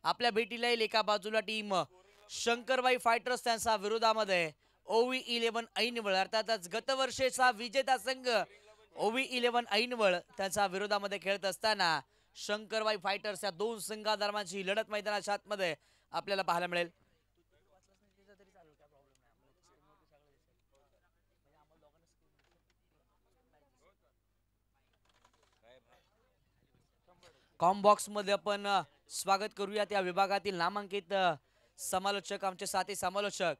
आपल्या भेटीला येईल। एका बाजूला टीम शंकरबाई फायटर्स त्यांचा विरोधामध्ये OV11 ऐनवळ अर्थातच गतवर्षीचा विजेता संघ OV11 ऐनवळ त्यांचा विरोधामध्ये खेळत असताना शंकरबाई फायटर्स या दोन संघादरम्यानची लढत मैदानाच्या आतमध्ये आपल्याला पाहायला मिळेल। कॉम बॉक्स मध्ये आपण स्वागत करूया त्या विभागातील नामांकित समालोचक आमचे साथी समालोचक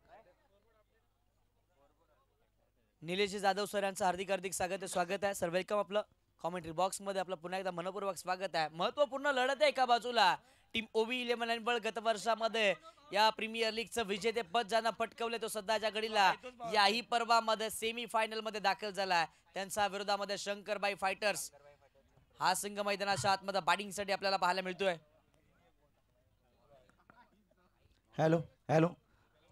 निलेश जाधव सर यांचं हार्दिक हार्दिक स्वागत आहे सर। वेलकम। आपलं कॉमेंट्री बॉक्स मध्ये आपलं पुन्हा एकदा मनपूर्वक स्वागत आहे। महत्वपूर्ण लढत आहे। एका बाजूला टीम OV11 ऐनवळ गत वर्षामध्ये या प्रीमियर लीगचं विजेतेपद ज्यांना पटकवले तो सध्याच्या घडीला याही पर्वामध्ये सेमी फायनल मध्ये दाखल झाला। त्यांच्या विरोधामध्ये शंकरबाई फायटर्स हा संघ मैदानाच्या आतमध्ये बॅटिंगसाठी आपल्याला पाहायला मिळतोय। हॅलो हॅलो,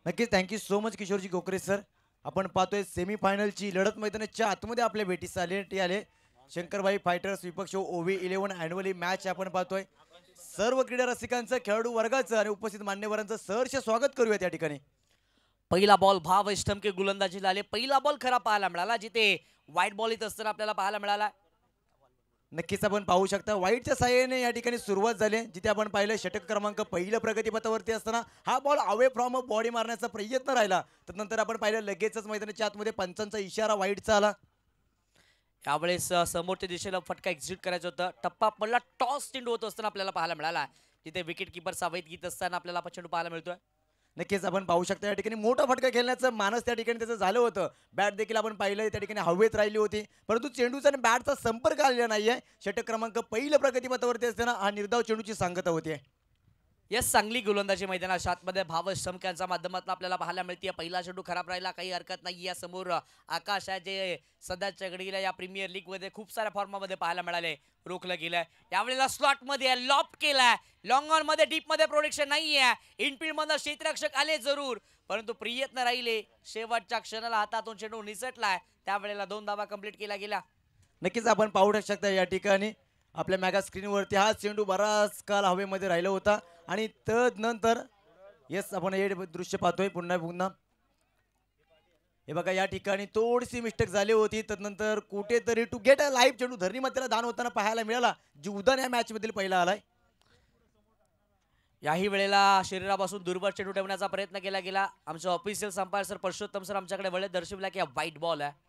नक्कीच thank you so much Kishorji Gokhare sir. आपण पाहतोय सेमी फायनलची लढत मैदानाच्या आतमध्ये आपल्या भेटीस आले शंकरबाई फायटर्स विपक्ष OV11 ऐनवली मॅच आपण पाहतोय। सर्व क्रीडा रसिकांचं, खेळाडू वर्गाचं आणि उपस्थित मान्यवरांचं सहर्ष स्वागत करूया त्या ठिकाणी। पहिला बॉल भाव स्टंपके गोलंदाजीला आले। पहिला बॉल खरा पाहायला मिळाला जिथे व्हाईट बॉल येत असताना आपल्याला पाहायला मिळाला। नक्कीच आपण पाहू शकता वाईटच्या साहाय्याने या ठिकाणी सुरुवात झाली जिथे आपण पाहिलं षटक क्रमांक पहिलं प्रगतीपथावरती असताना हा ball away from a body मारण्याचा प्रयत्न राहिला। त्यानंतर आपण पाहिलं लगेचच मैदानाच्या आतमध्ये पंचांचा इशारा वाईटचा आला। यावेळेस समोरच्या दिशेला फटका एक्झिक्यूट करायचा होता। टप्पा पडला, टॉस चेंडू होत असताना आपल्याला पाहायला मिळाला जिथे विकेट किपर सावध घेत असताना आपल्याला चेंडू पाहायला मिळतोय। नक्कीच आपण पाहू शकता या ठिकाणी मोठा फटका खेळण्याचं मानस त्या ठिकाणी त्याचं झालं होतं। बॅट देखील आपण पाहिलं त्या ठिकाणी हवेत राहिली होती, परंतु चेंडूचा आणि बॅटचा संपर्क आलेला नाहीये। षटक क्रमांक पहिलं प्रगतीपथावरती असताना हा निर्धाव चेंडूची सांगता होती। यस, चांगली गोलंदाजी मैदानाच्या आतमध्ये भाव स्टंपक्यांच्या माध्यमातून आपल्याला पाहायला मिळते। पहिला चेंडू खराब राहिला, काही हरकत नाही। या समोर आकाश आहे जे सध्याच्या घडीला या प्रीमियर लीग मध्ये खूप साऱ्या फॉर्ममध्ये पाहायला मिळाले, रोखलं गेलंय। यावेळेला स्लॉट मध्ये लॉप केलाय, लॉंग ऑन मध्ये डीप मध्ये प्रोटेक्शन नाहीये। इनफील्ड मध्ये क्षेत्ररक्षक आले जरूर, परंतु प्रयत्न राहिले। शेवटच्या क्षणाला हातातून चेंडू निसटलाय, त्यावेळेला 2 धावा कंप्लीट केला गेला। नक्कीच आपण पाहू शकता या ठिकाणी आपल्या मॅगा स्क्रीनवरती हा चेंडू बराच काल हवेमध्ये राहिला होता आणि तदनंतर यस आपण हे दृश्य पाहतोय पुन्हा हे बघा या ठिकाणी थोडीशी मिस्टेक झाली होती। तदनंतर कुठेतरी टू गेट अ लाईव्ह चेंडू धरणी मध्ये दान होताना पाहायला मिळाला, जीवदान या मॅच मधील पहिला आलाय। याही वेळेला शरीरापासून दुर्बळ चेंडू ठेवण्याचा प्रयत्न केला गेला। आमचे official umpire sir Parshottam sir आमच्याकडे वळत दर्शविला की व्हाईट बॉल आहे।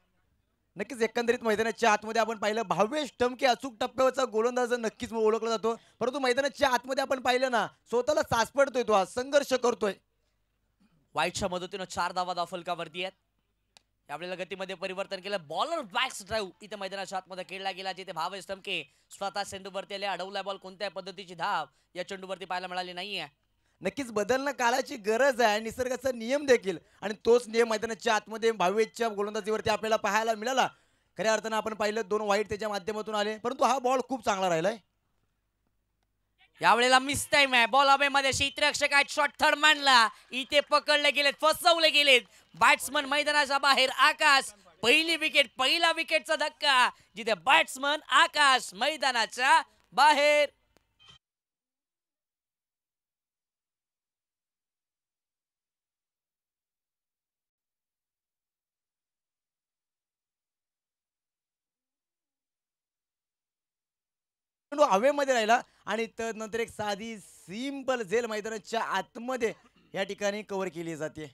नक्कीच एकंदरीत मैदानाच्या आतमध्ये आपण पाहिलं भावेश टमके अचूक टप्प्यावरचा गोलंदाज नक्कीच ओळखला जातो, परंतु मैदानाच्या आतमध्ये आपण पाहिलं ना स्वतःला सासपडतोय, तो संघर्ष करतोय। व्हाईटच्या मदतीने 4 धावा फलकावरती आहेत। यावेळेला गतीमध्ये परिवर्तन केलं, बॉलर बॅक्स ड्राईव्ह इथे मैदानाच्या आतमध्ये खेळला गेला जिथे भावेश टमके स्वतः चेंडूवरती आले। अडवला बॉल, कोणत्याही पद्धतीची धाव या चेंडूवरती पाहायला मिळाली नाहीये। नक्कीच बदलणं काळाची गरज आहे, निसर्गाचा नियम देखील, आणि तोच नियम मैदानाच्या आतमध्ये भावेशच्या गोलंदाजीवरती आपल्याला पाहायला मिळाला। खऱ्या अर्थानं आपण पाहिलं 2 वाईट त्याच्या माध्यमातून आले, परंतु हा बॉल खूप चांगला राहिलाय। यावेळेला मिस टाइम आहे, बॉल हवेमध्ये क्षेत्ररक्षक आहेत, शॉट थर्ड मॅनला इथे पकडले गेलेत, फसवले गेलेत। बॅट्समन मैदानाच्या बाहेर, आकाश पहिली विकेट, पहिला विकेटचा धक्का जिथे बॅट्समन आकाश मैदानाच्या बाहेर। चेंडू हवेमध्ये राहिला आणि तदनंतर एक साधी सिंपल झेल मैदानाच्या आतमध्ये या ठिकाणी कव्हर केली जाते।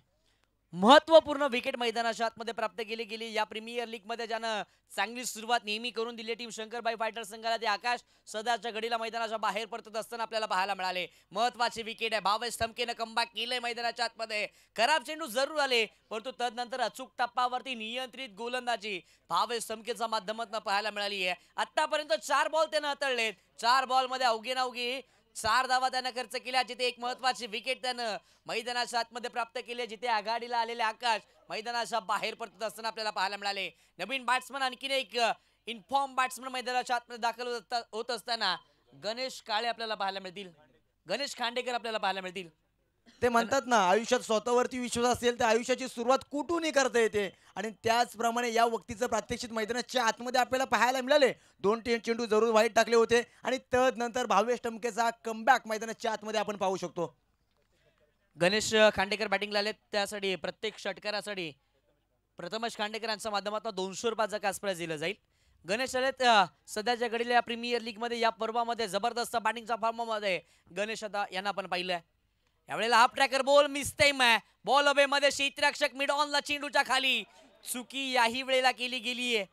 महत्वपूर्ण विकेट मैदानाच्या आतमध्ये प्राप्त केली गेली। या प्रीमियर लीग मध्ये ज्यानं चांगली सुरुवात नेहमी करून दिली टीम शंकरबाई फायटर्स संघाला, ते आकाश सध्याच्या घडीला मैदानाच्या बाहेर परतत असताना आपल्याला पाहायला मिळाले। महत्वाची विकेट आहे, भावेश टमकेने कमबॅक केलंय मैदानाच्या आतमध्ये। खराब चेंडू जरूर आले, परंतु तदनंतर अचूक टप्प्यावरती नियंत्रित गोलंदाजी भावेश टमकेच्या माध्यमातून पाहायला मिळाली आहे। आतापर्यंत 4 बॉल त्यानं हाताळलेत, 4 बॉल मध्ये अवघी 4 धावा त्यानं खर्च केल्या, जिथे एक महत्वाची विकेट त्यानं मैदानाच्या आतमध्ये प्राप्त केली, जिथे आघाडीला आलेले आकाश मैदानाच्या बाहेर पडत असताना आपल्याला पाहायला मिळाले। नवीन बॅट्समन आणखीन एक इन्फॉर्म बॅट्समन मैदानाच्या आतमध्ये दाखल होत असताना गणेश काळे आपल्याला पाहायला मिळतील, गणेश खांडेकर आपल्याला पाहायला मिळतील। ते म्हणतात ना, आयुष्यात स्वतःवरती विश्वास असेल तर आयुष्याची सुरुवात कुठूनही करता येते. आणि त्याचप्रमाणे या व्यक्तीचं प्रात्यक्षिक मैदानाच्या आतमध्ये आपल्याला पाहायला मिळाले. 2 चेंडू जरूर वाईट टाकले होते आणि तदनंतर भावेश टमकेचा कमबॅक मैदानाच्या आतमध्ये आपण पाहू शकतो. गणेश खांडेकर बॅटिंगला आले, त्यासाठी प्रत्येक षटकारासाठी प्रथमेश खांडेकरांच्या माध्यमातून 200 रुपयाचा कॅश प्राइज दिलं जाईल. गणेश आलेत सध्याच्या घडीला या प्रीमियर लीग मध्ये या पर्वामध्ये जबरदस्त बॅटिंगच्या फॉर्ममध्ये गणेश आता यांना आपण पाहिलंय. यावेळेला half tracker ball miss time आहे. बॉल अवे मध्ये क्षेत्ररक्षक मिड ऑनला चेंडूच्या खाली चुकी याही वेळेला केली गेली आहे.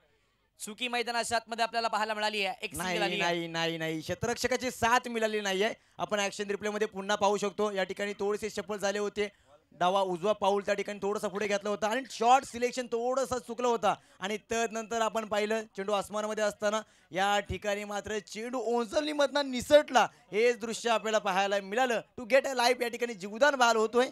चुकी मैदानाच्या आतमध्ये आपल्याला पाहायला मिळाली आहे. एक सिंगल आली आहे. नाही क्षेत्ररक्षकाची साथ मिळाली नाहीये. आपण ऍक्शन रिप्ले मध्ये पुन्हा पाहू शकतो. या ठिकाणी थोडेसे शफल झाले होते. डावा उजवा पाऊल त्या ठिकाणी थोडंसं पुढे घेतलं होतं आणि शॉर्ट सिलेक्शन थोडंसं चुकलं होतं आणि तदनंतर आपण पाहिलं चेंडू आसमानामध्ये असताना या ठिकाणी मात्र चेंडू ओंजळीमधनं निसटला. हेच दृश्य आपल्याला पाहायला मिळालं. टू गेट अ लाईफ या ठिकाणी जीवदान बहाल होतोय.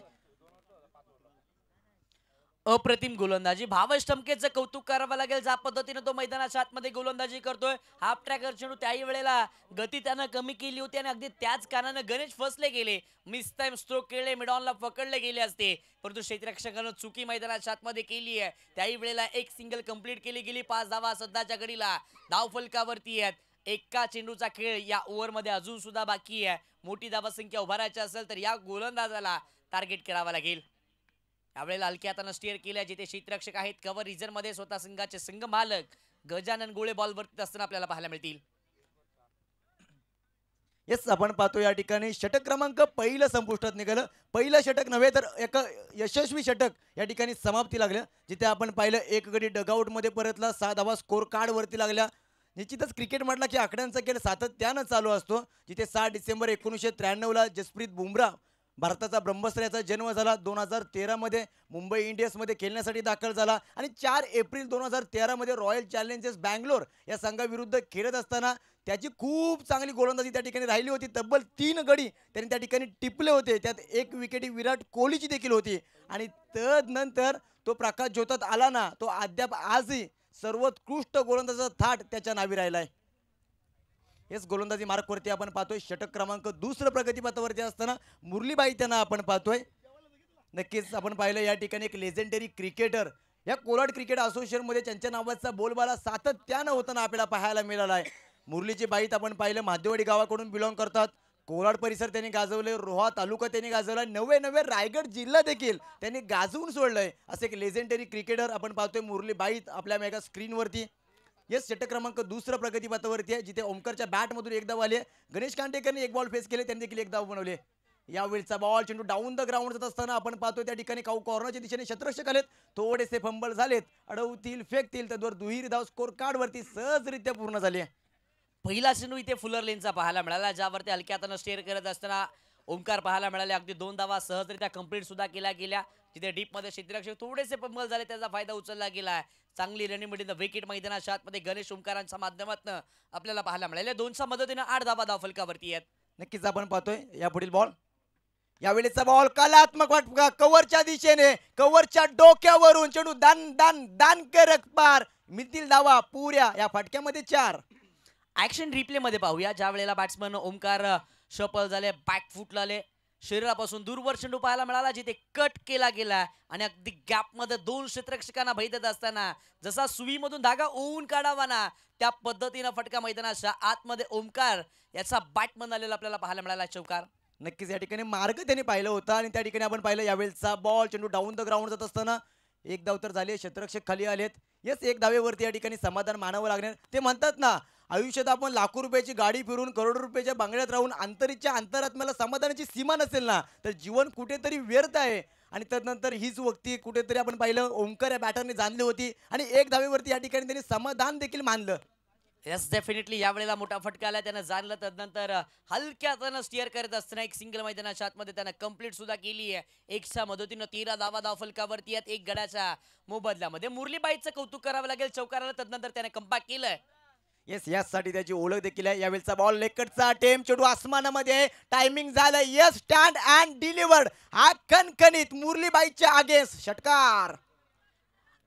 अप्रतिम गोलंदाजी. भावेश टमकेचं कौतुक करावं लागेल, ज्या पद्धतीने तो मैदानाच्या आतमध्ये गोलंदाजी करतोय. हाफ ट्रॅकर चेंडू त्याही वेळेला गती त्यानं कमी केली होती आणि अगदी त्याच कारणानं गणेश फसले गेले. मिस टाइम स्ट्रोक केले, मिडॉनला पकडले गेले असते, परंतु क्षेत्ररक्षकानं चुकी मैदानाच्या आतमध्ये केली आहे. त्याही वेळेला एक सिंगल कंप्लीट केली गेली. 5 धावा सध्याच्या घडीला धाव फलकावरती आहेत. एका चेंडूचा खेळ या ओव्हरमध्ये अजून सुद्धा बाकी आहे. मोठी धावा संख्या उभारायची असेल तर या गोलंदाजाला टार्गेट करावं लागेल. यावेळेला हलक्या हातानं स्टीअर केल्या, जिथे क्षेत्ररक्षक आहेत कव्हर रिजन मध्ये स्वतः संघाचे संघ मालक गजानन गोळे बॉल वरती असताना आपल्याला पाहायला मिळतील. येस, आपण पाहतो या ठिकाणी षटक क्रमांक पहिलं संपुष्टात निघालं. पहिलं षटक नव्हे तर एक यशस्वी षटक या ठिकाणी समाप्ती लागल्या, जिथे आपण पाहिलं एक गडी डगआउट मध्ये परतला. 6 धावा स्कोर कार्ड वरती लागल्या. निश्चितच क्रिकेट म्हटलं की आकड्यांचा खेळ सातत्यानं चालू असतो. जिथे 6 डिसेंबर 1993 जसप्रीत बुमराह भारताचा ब्रह्मस्त्राचा जन्म झाला. 2013 मध्ये मुंबई इंडियन्स मध्ये खेळण्यासाठी दाखल झाला आणि 4 एप्रिल 2013 मध्ये रॉयल चॅलेंजर्स बँगलोर या संघाविरुद्ध खेळत असताना त्याची खूप चांगली गोलंदाजी त्या ठिकाणी राहिली होती. तब्बल 3 गडी त्यांनी त्या ठिकाणी टिपले होते. त्यात एक विकेट विराट कोहलीची देखील होती आणि तदनंतर तो प्रकाश ज्योतात आला ना, तो अद्याप आजही सर्वोत्कृष्ट गोलंदाजाचा थाट त्याच्या नावी राहिलाय. हेच गोलंदाजी मार्कवरती आपण पाहतोय. षटक क्रमांक दुसरं प्रगतीपथावरती असताना मुरलीबाई त्यांना आपण पाहतोय. नक्कीच आपण पाहिलं या ठिकाणी एक लेजेंडरी क्रिकेटर या कोलाड क्रिकेट असोसिएशन मध्ये त्यांच्या नावाचा बोलबाला सातत्यानं होताना आपल्याला पाहायला मिळाला आहे. मुरलीची बाईत आपण पाहिलं माधववाडी गावाकडून बिलॉंग करतात. कोलाड परिसर त्यांनी गाजवले, रोहा तालुका त्यांनी गाजवला, नवे रायगड जिल्हा देखील त्यांनी गाजवून सोडलंय. असे एक लेजेंडरी क्रिकेटर आपण पाहतोय मुरली बाईत आपल्या मेगा स्क्रीनवरती. येस, षटक क्रमांक दुसरं प्रगतीपथावरती आहे, जिथे ओमकारच्या बॅटमधून एक धाव आली. गणेश कांटेकरने एक बॉल फेस केले, त्यांनी देखील एक धाव बनवले. यावेळचा बॉल चेंडू डाऊन द ग्राउंड जात असताना आपण पाहतोय त्या ठिकाणी कॉर्नरच्या दिशेने क्षेत्ररक्षक आलेत. थोडेसे फंबल झालेत, अडवतील फेकतील, त्यावर दुहेरी धाव स्कोर कार्ड वरती सहजरित्या पूर्ण झाली. पहिला चेंडू इथे फुलर लेनचा पाहायला मिळाला, ज्यावरती हलक्या हातानं स्टेअर करत असताना ओंकार पाहायला मिळाले. अगदी 2 धावा सहजरित्या कंप्लीट सुद्धा केल्या गेल्या, जिथे डीप मध्ये क्षेत्ररक्षक थोडेसे फंबल झाले, त्याचा फायदा उचलला गेला. चांगली रनिंग मध्ये विकेट मैदानाच्या आतमध्ये गणेश ओंकारांच्या माध्यमातून आपल्याला पाहायला मिळाले. 2च्या मदतीने 8 धावा धाव फलकावरती आहेत. नक्कीच आपण पाहतोय या पुढील बॉल. यावेळेचा बॉल कलात्मक वाटका कव्हरच्या दिशेने, कव्हरच्या डोक्यावरून चेंडू दान दान दान करक पार. मिळतील धावा पुऱ्या. या फटक्यामध्ये 4. ऍक्शन रिप्ले मध्ये पाहूया. ज्या वेळेला बॅट्समन ओंकार शफल झाले, बॅक फुट लाले, शरीरापासून दूरवर चेंडू पाहायला मिळाला, जिथे कट केला गेला आणि अगदी गॅप मध्ये 2 क्षेत्ररक्षकांना भेटत असताना जसा सुईमधून धागा ओवून काढावा ना, त्या पद्धतीनं फटका मैदानाच्या आतमध्ये ओंकार याचा बॅटमन आलेला आपल्याला पाहायला मिळाला. चौकार. नक्कीच या ठिकाणी मार्ग त्यांनी पाहिलं होता आणि त्या ठिकाणी आपण पाहिलं यावेळेचा बॉल चेंडू डाऊन द ग्राउंड जात असताना एक धाव तर झाली, क्षेत्ररक्षक खाली आलेत. येस, एक धावेवरती या ठिकाणी समाधान मानावं लागणार. ते म्हणतात ना, आयुष्यात आपण लाखो रुपयाची गाडी फिरून करोडो रुपयाच्या बंगल्यात राहून अंतरीच्या अंतरात्म्याला समाधानाची सीमा नसेल ना, तर जीवन कुठेतरी व्यर्थ आहे. आणि त्यानंतर हीच व्यक्ती कुठेतरी आपण पाहिलं ओंकार या बॅटरने जाणली होती आणि एक धावेवरती या ठिकाणी त्यांनी समाधान देखील मानलं. येस, डेफिनेटली यावेळेला मोठा फटका आला, त्यानं जाणलं. तदनंतर हलक्या त्यानं स्टीअर करत असताना एक सिंगल मैदानाच्या आतमध्ये त्यानं कंप्लीट सुद्धा केली आहे. 1च्या मदतीनं 13 धावा धाव फलकावरती आहेत, 1 गडाच्या मोबदल्यामध्ये. मुरलीबाईचं कौतुक करावं लागेल. चौकाराला तदनंतर त्याने कमबॅक केलंय. येस, यासाठी त्याची ओळख देखील आहे. यावेळेचा बॉल लेकटचा टेम चेंडू आसमानामध्ये टायमिंग झालं. Yes, stand and delivered. हा खणखणीत मुरलीबाईच्या अगेन्स्ट षटकार.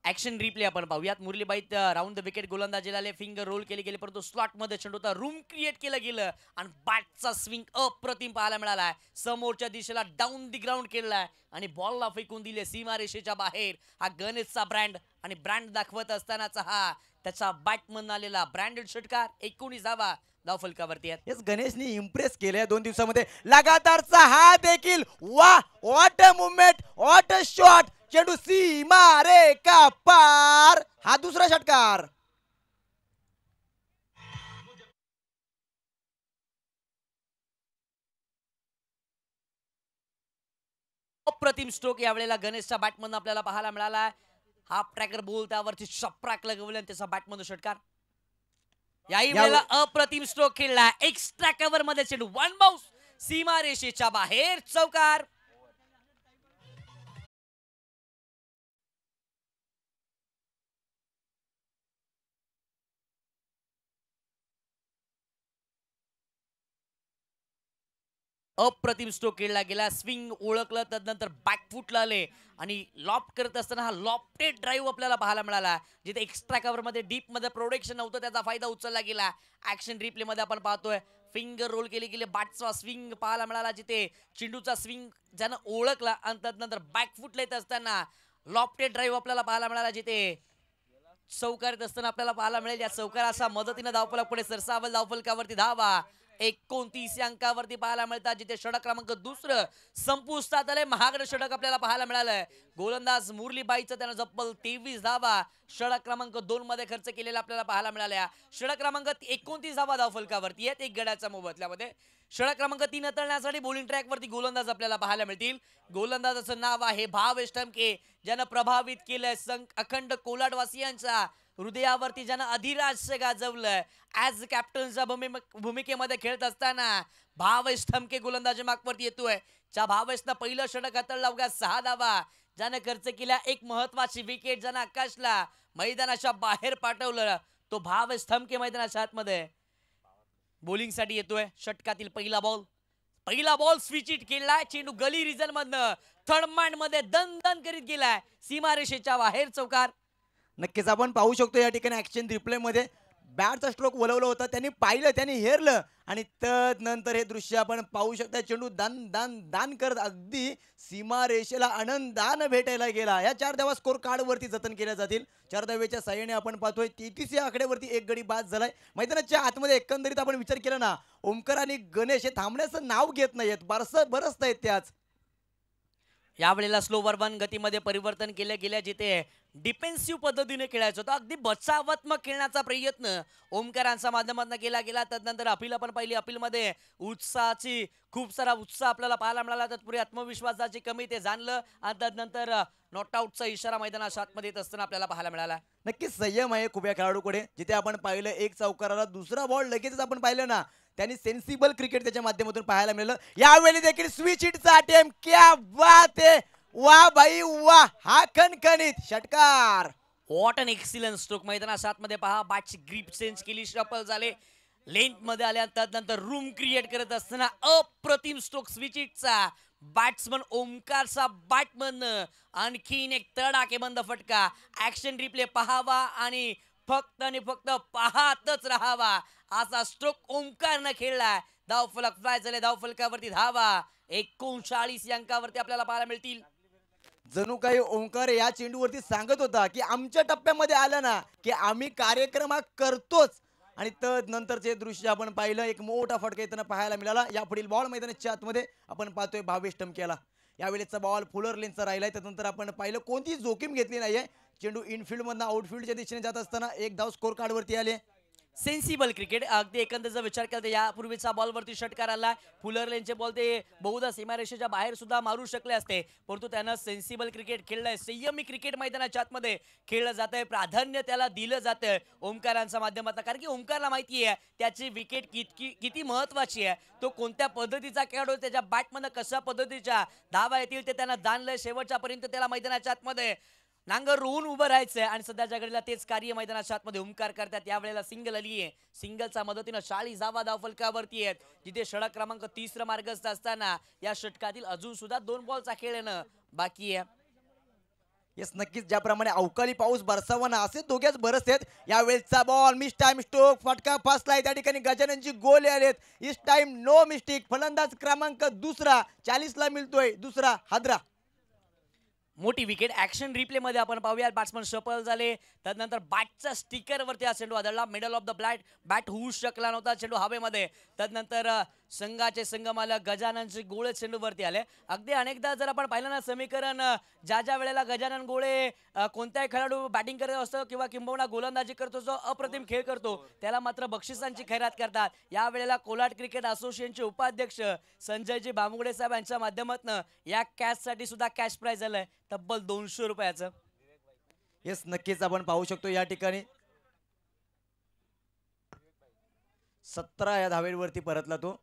ऍक्शन रिप्ले आपण पाहूयात. मुरलीबाई राऊंड द विकेट गोलंदाजीला आले, फिंगर रोल केले गेले, परंतु स्लॉट मध्ये चेंडू होता, रूम क्रिएट केलं गेलं आणि बॅटचा स्विंग अप्रतिम पाहायला मिळाला. समोरच्या दिशेला डाऊन दी ग्राउंड केलाय आणि बॉलला फेकून दिले सीमारेषेच्या बाहेर. हा गणेशचा ब्रँड आणि ब्रँड दाखवत असतानाचा हा त्याचा बॅटमन आलेला ब्रँडेड षटकार. 19 धावा धावफलकावरती आहेत. येस, गणेशनी इम्प्रेस केलंय 2 दिवसामध्ये. लगातारचा हा देखील वा, what a movement, what a shot. चेंडू सीमा रेखा पार. हा दुसरा षटकार. अप्रतिम स्ट्रोक यावेळेला गणेशच्या बॅटमधून आपल्याला पाहायला मिळाला. हाफ ट्रॅकर बोल त्यावरती शप्राक लगवलं आणि त्याचा बॅटमधून षटकार. याही वेळेला अप्रतिम स्ट्रोक खेळला. एक्स्ट्रा कव्हर मध्ये चेंडू वन बाउन्स सीमारेषेच्या बाहेर, चौकार. अप्रतिम स्ट्रोक खेळला गेला. स्विंग ओळखलं, त्यानंतर बॅकफुटला आले आणि लॉफ्ट करत असताना हा लॉफ्टेड ड्राईव्ह आपल्याला पाहायला मिळाला. जिथे एक्स्ट्रा कव्हर मध्ये डीप मध्ये प्रोटेक्शन नव्हतं, त्याचा फायदा उचलला गेला. ऍक्शन रिप्ले मध्ये आपण पाहतोय फिंगर रोल केले गेले, बॅटचा स्विंग पाहायला मिळाला, जिथे चेंडूचा स्विंग ज्यानं ओळखला आणि त्यानंतर बॅकफुटला येत असताना लॉफ्टेड ड्राईव्ह आपल्याला पाहायला मिळाला, जिथे चौकार येत असताना आपल्याला पाहायला मिळेल. या चौकाराच्या मदतीने धावफलक पुढे सरसावल. धावफलकावरती धावा 29 अंकावरती पाहायला मिळतात, जिथे षटक क्रमांक दुसरं संपुष्टात आले. महागडं षटक आपल्याला पाहायला मिळालंय. गोलंदाज मुरलीबाईचं त्यानं जब्बल 23 धावा षटक क्रमांक 2 मध्ये खर्च केलेला आपल्याला पाहायला मिळाल्या. षटक क्रमांक 29 धावा धावफलकावरती आहेत, 1 गड्याच्या मोबदल्यामध्ये. षटक क्रमांक 3 हाताळण्यासाठी बॉलिंग ट्रॅक वरती गोलंदाज आपल्याला पाहायला मिळतील. गोलंदाजाचं नाव आहे भावेश ठमके, ज्यानं प्रभावित केलंय अखंड कोलाडवासियांच्या हृदयावरती, ज्यानं अधिराज्य गाजवलंय. ऍज कॅप्टनच्या भूमिकेमध्ये खेळत असताना भावेश ठमके गोलंदाजी मागवरती येतोय. ज्या भावेशनं पहिलं षटक हाताळलं, अवघ्या 6 धावा ज्यानं खर्च केल्या. एक महत्वाची विकेट ज्यानं आकाशला मैदानाच्या बाहेर पाठवलं, तो भावेश ठमके मैदानाच्या आतमध्ये बॉलिंग साठी येतोय. षटकातील पहिला बॉल स्विच इट केलाय. चेंडू गली रिजन मधनं थर्ड मध्ये दन दन करीत गेलाय, सीमारेषेच्या बाहेर, चौकार. नक्कीच आपण पाहू शकतो या ठिकाणी ऍक्शन रिप्ले मध्ये बॅटचा स्ट्रोक वळवला होता, त्यांनी पाहिलं, त्यांनी हेरलं आणि तदनंतर हे दृश्य आपण पाहू शकता. चेंडू दान दान दान करत अगदी सीमारेषेला आनंदानं भेटायला गेला. या 4 धावा स्कोर कार्ड वरती जतन केल्या जातील. 4 धावेच्या साह्याने आपण पाहतोय 33 या आकड्यावरती 1 गडी बाद झालाय. मैदानाच्या आतमध्ये एकंदरीत आपण विचार केला ना, ओमकार आणि गणेश हे थांबण्याचं नाव घेत नाहीयेत, बरसत आहेत त्याच. यावेळेला स्लोवर वन गतीमध्ये परिवर्तन केलं गेलं, जिथे डिफेन्सिव्ह पद्धतीने खेळायचं होतं. अगदी बचावात्मक खेळण्याचा प्रयत्न ओमकारांच्या माध्यमातून केला गेला. त्यानंतर अपील आपण पाहिली. अपीलमध्ये खूप सारा उत्साह आपल्याला पाहायला मिळाला. तत्पूर्वी आत्मविश्वासाची कमी ते जाणलं आणि त्यानंतर नॉट आउटचा इशारा मैदानाच्या आतमध्ये येत असताना आपल्याला पाहायला मिळाला. नक्कीच संयम आहे खूप या खेळाडूकडे. जिथे आपण पाहिलं 1 चौकाराला दुसरा बॉल लगेचच आपण पाहिलं ना, त्यांनी सेन्सिबल क्रिकेट त्याच्या माध्यमातून पाहायला मिळालं. यावेळी देखील स्विच हिटचा अटेम्प्ट, क्या बात आहे, वा भाई वा, हा खणखणीत षटकार. What an excellent stroke. मैदानाच्या आतमध्ये पहा, बॅटची ग्रीप चेंज केली, शफल झाले, लेंथ मध्ये आल्या, त्यानंतर रूम क्रिएट करत असताना अप्रतिम स्ट्रोक स्विच हिटचा. बॅट्समन ओमकारचा बॅटमन आणखीन एक तडाखेबंद फटका. ऍक्शन रिप्ले पहावा आणि फक्त पाहतच राहावा, असा स्ट्रोक ओमकारनं खेळला. धावफलक फ्लाय झाले. धावफलकावरती धावा 39 अंकावरती आपल्याला पाहायला मिळतील. जणू काही ओंकार या चेंडूवरती सांगत होता की आमच्या टप्प्यामध्ये आलं ना की आम्ही कार्यक्रम हा करतोच. आणि तदनंतरचे दृश्य आपण पाहिलं, एक मोठा फटका येताना पाहायला मिळाला. या पुढील बॉल मैदानाच्या आतमध्ये आपण पाहतोय भावेश ठमकेला. यावेळेचा बॉल फुलर लेनचा राहिलाय. त्यानंतर आपण पाहिलं कोणतीच जोखीम घेतली नाहीये. चेंडू इनफिल्ड मधनं आउटफिल्डच्या दिशेने जात असताना 1 धाव स्कोर कार्ड वरती आले. Sensible cricket. अगदी एकंदरीचा विचार केला तर यापूर्वीचा बॉलवरती षटकार आला. फुलर लेनचे बॉल ते बहुधा सीमारेषेच्या बाहेर सुद्धा मारू शकले असते, परंतु त्यानं सेन्सिबल क्रिकेट खेळलंय. संयमी क्रिकेट मैदानाच्या आतमध्ये खेळलं जात आहे. प्राधान्य त्याला दिलं जातं ओमकारांच्या माध्यमातून, कारण की ओमकारला माहिती आहे त्याची विकेट किती महत्वाची आहे. तो कोणत्या पद्धतीचा खेळाडू, त्याच्या बॅटमधनं कशा पद्धतीच्या धावा येतील ते त्यानं जाणलंय. शेवटच्यापर्यंत त्याला मैदानाच्या आतमध्ये नांगर रोवून उभं राहायचंय आणि सध्याच्या घडीला तेच कार्य मैदानाच्या आतमध्ये ओमकार करतात. यावेळेला सिंगल आली आहे. सिंगलच्या मदतीनं 40 धावा धावफलकावरती आहेत, जिथे षटक क्रमांक 30 मार्गस्थ असताना या षटकातील अजून सुद्धा 2 बॉलचा खेळ येणं बाकी आहे. येस नक्कीच ज्याप्रमाणे अवकाळी पाऊस बरसावाना असे दोघेच बरसत आहेत. यावेळेचा बॉल मिस टाइम स्ट्रोक फटका फसलाय त्या ठिकाणी गजाननची गोल आलेत. इस टाइम नो मिस्टेक. फलंदाज क्रमांक दुसरा 40 ला मिळतोय दुसरा हादरा. मोठी विकेट ऍक्शन रिप्ले मध्ये आपण पाहूया. बॅट्समन सफल झाले. त्यानंतर बॅटच्या स्टिकरवरती हा चेंडू आदळला. मिडल ऑफ द बॅट होऊ शकला नव्हता. चेंडू हवेमध्ये. त्यानंतर संघाचे संघमालक गजाननचे गोळे चेंडूवरती आले. अगदी अनेकदा जर आपण पाहिलं ना समीकरण ज्या वेळेला गजानन गोळे कोणताही खेळाडू बॅटिंग करत असतो किंवा किंबहुना गोलंदाजी करतो जो अप्रतिम खेळ करतो त्याला मात्र बक्षिसांची खैरात करतात. या वेळेला कोलाड क्रिकेट असोसिएशनचे उपाध्यक्ष संजयजी बामुगडे साहेब यांच्या माध्यमातून या कॅचसाठी सुद्धा कॅश प्राइज झालंय तब्बल 200 रुपयाचं. येस नक्कीच आपण पाहू शकतो या ठिकाणी 17 या धावेवरती परतला तो.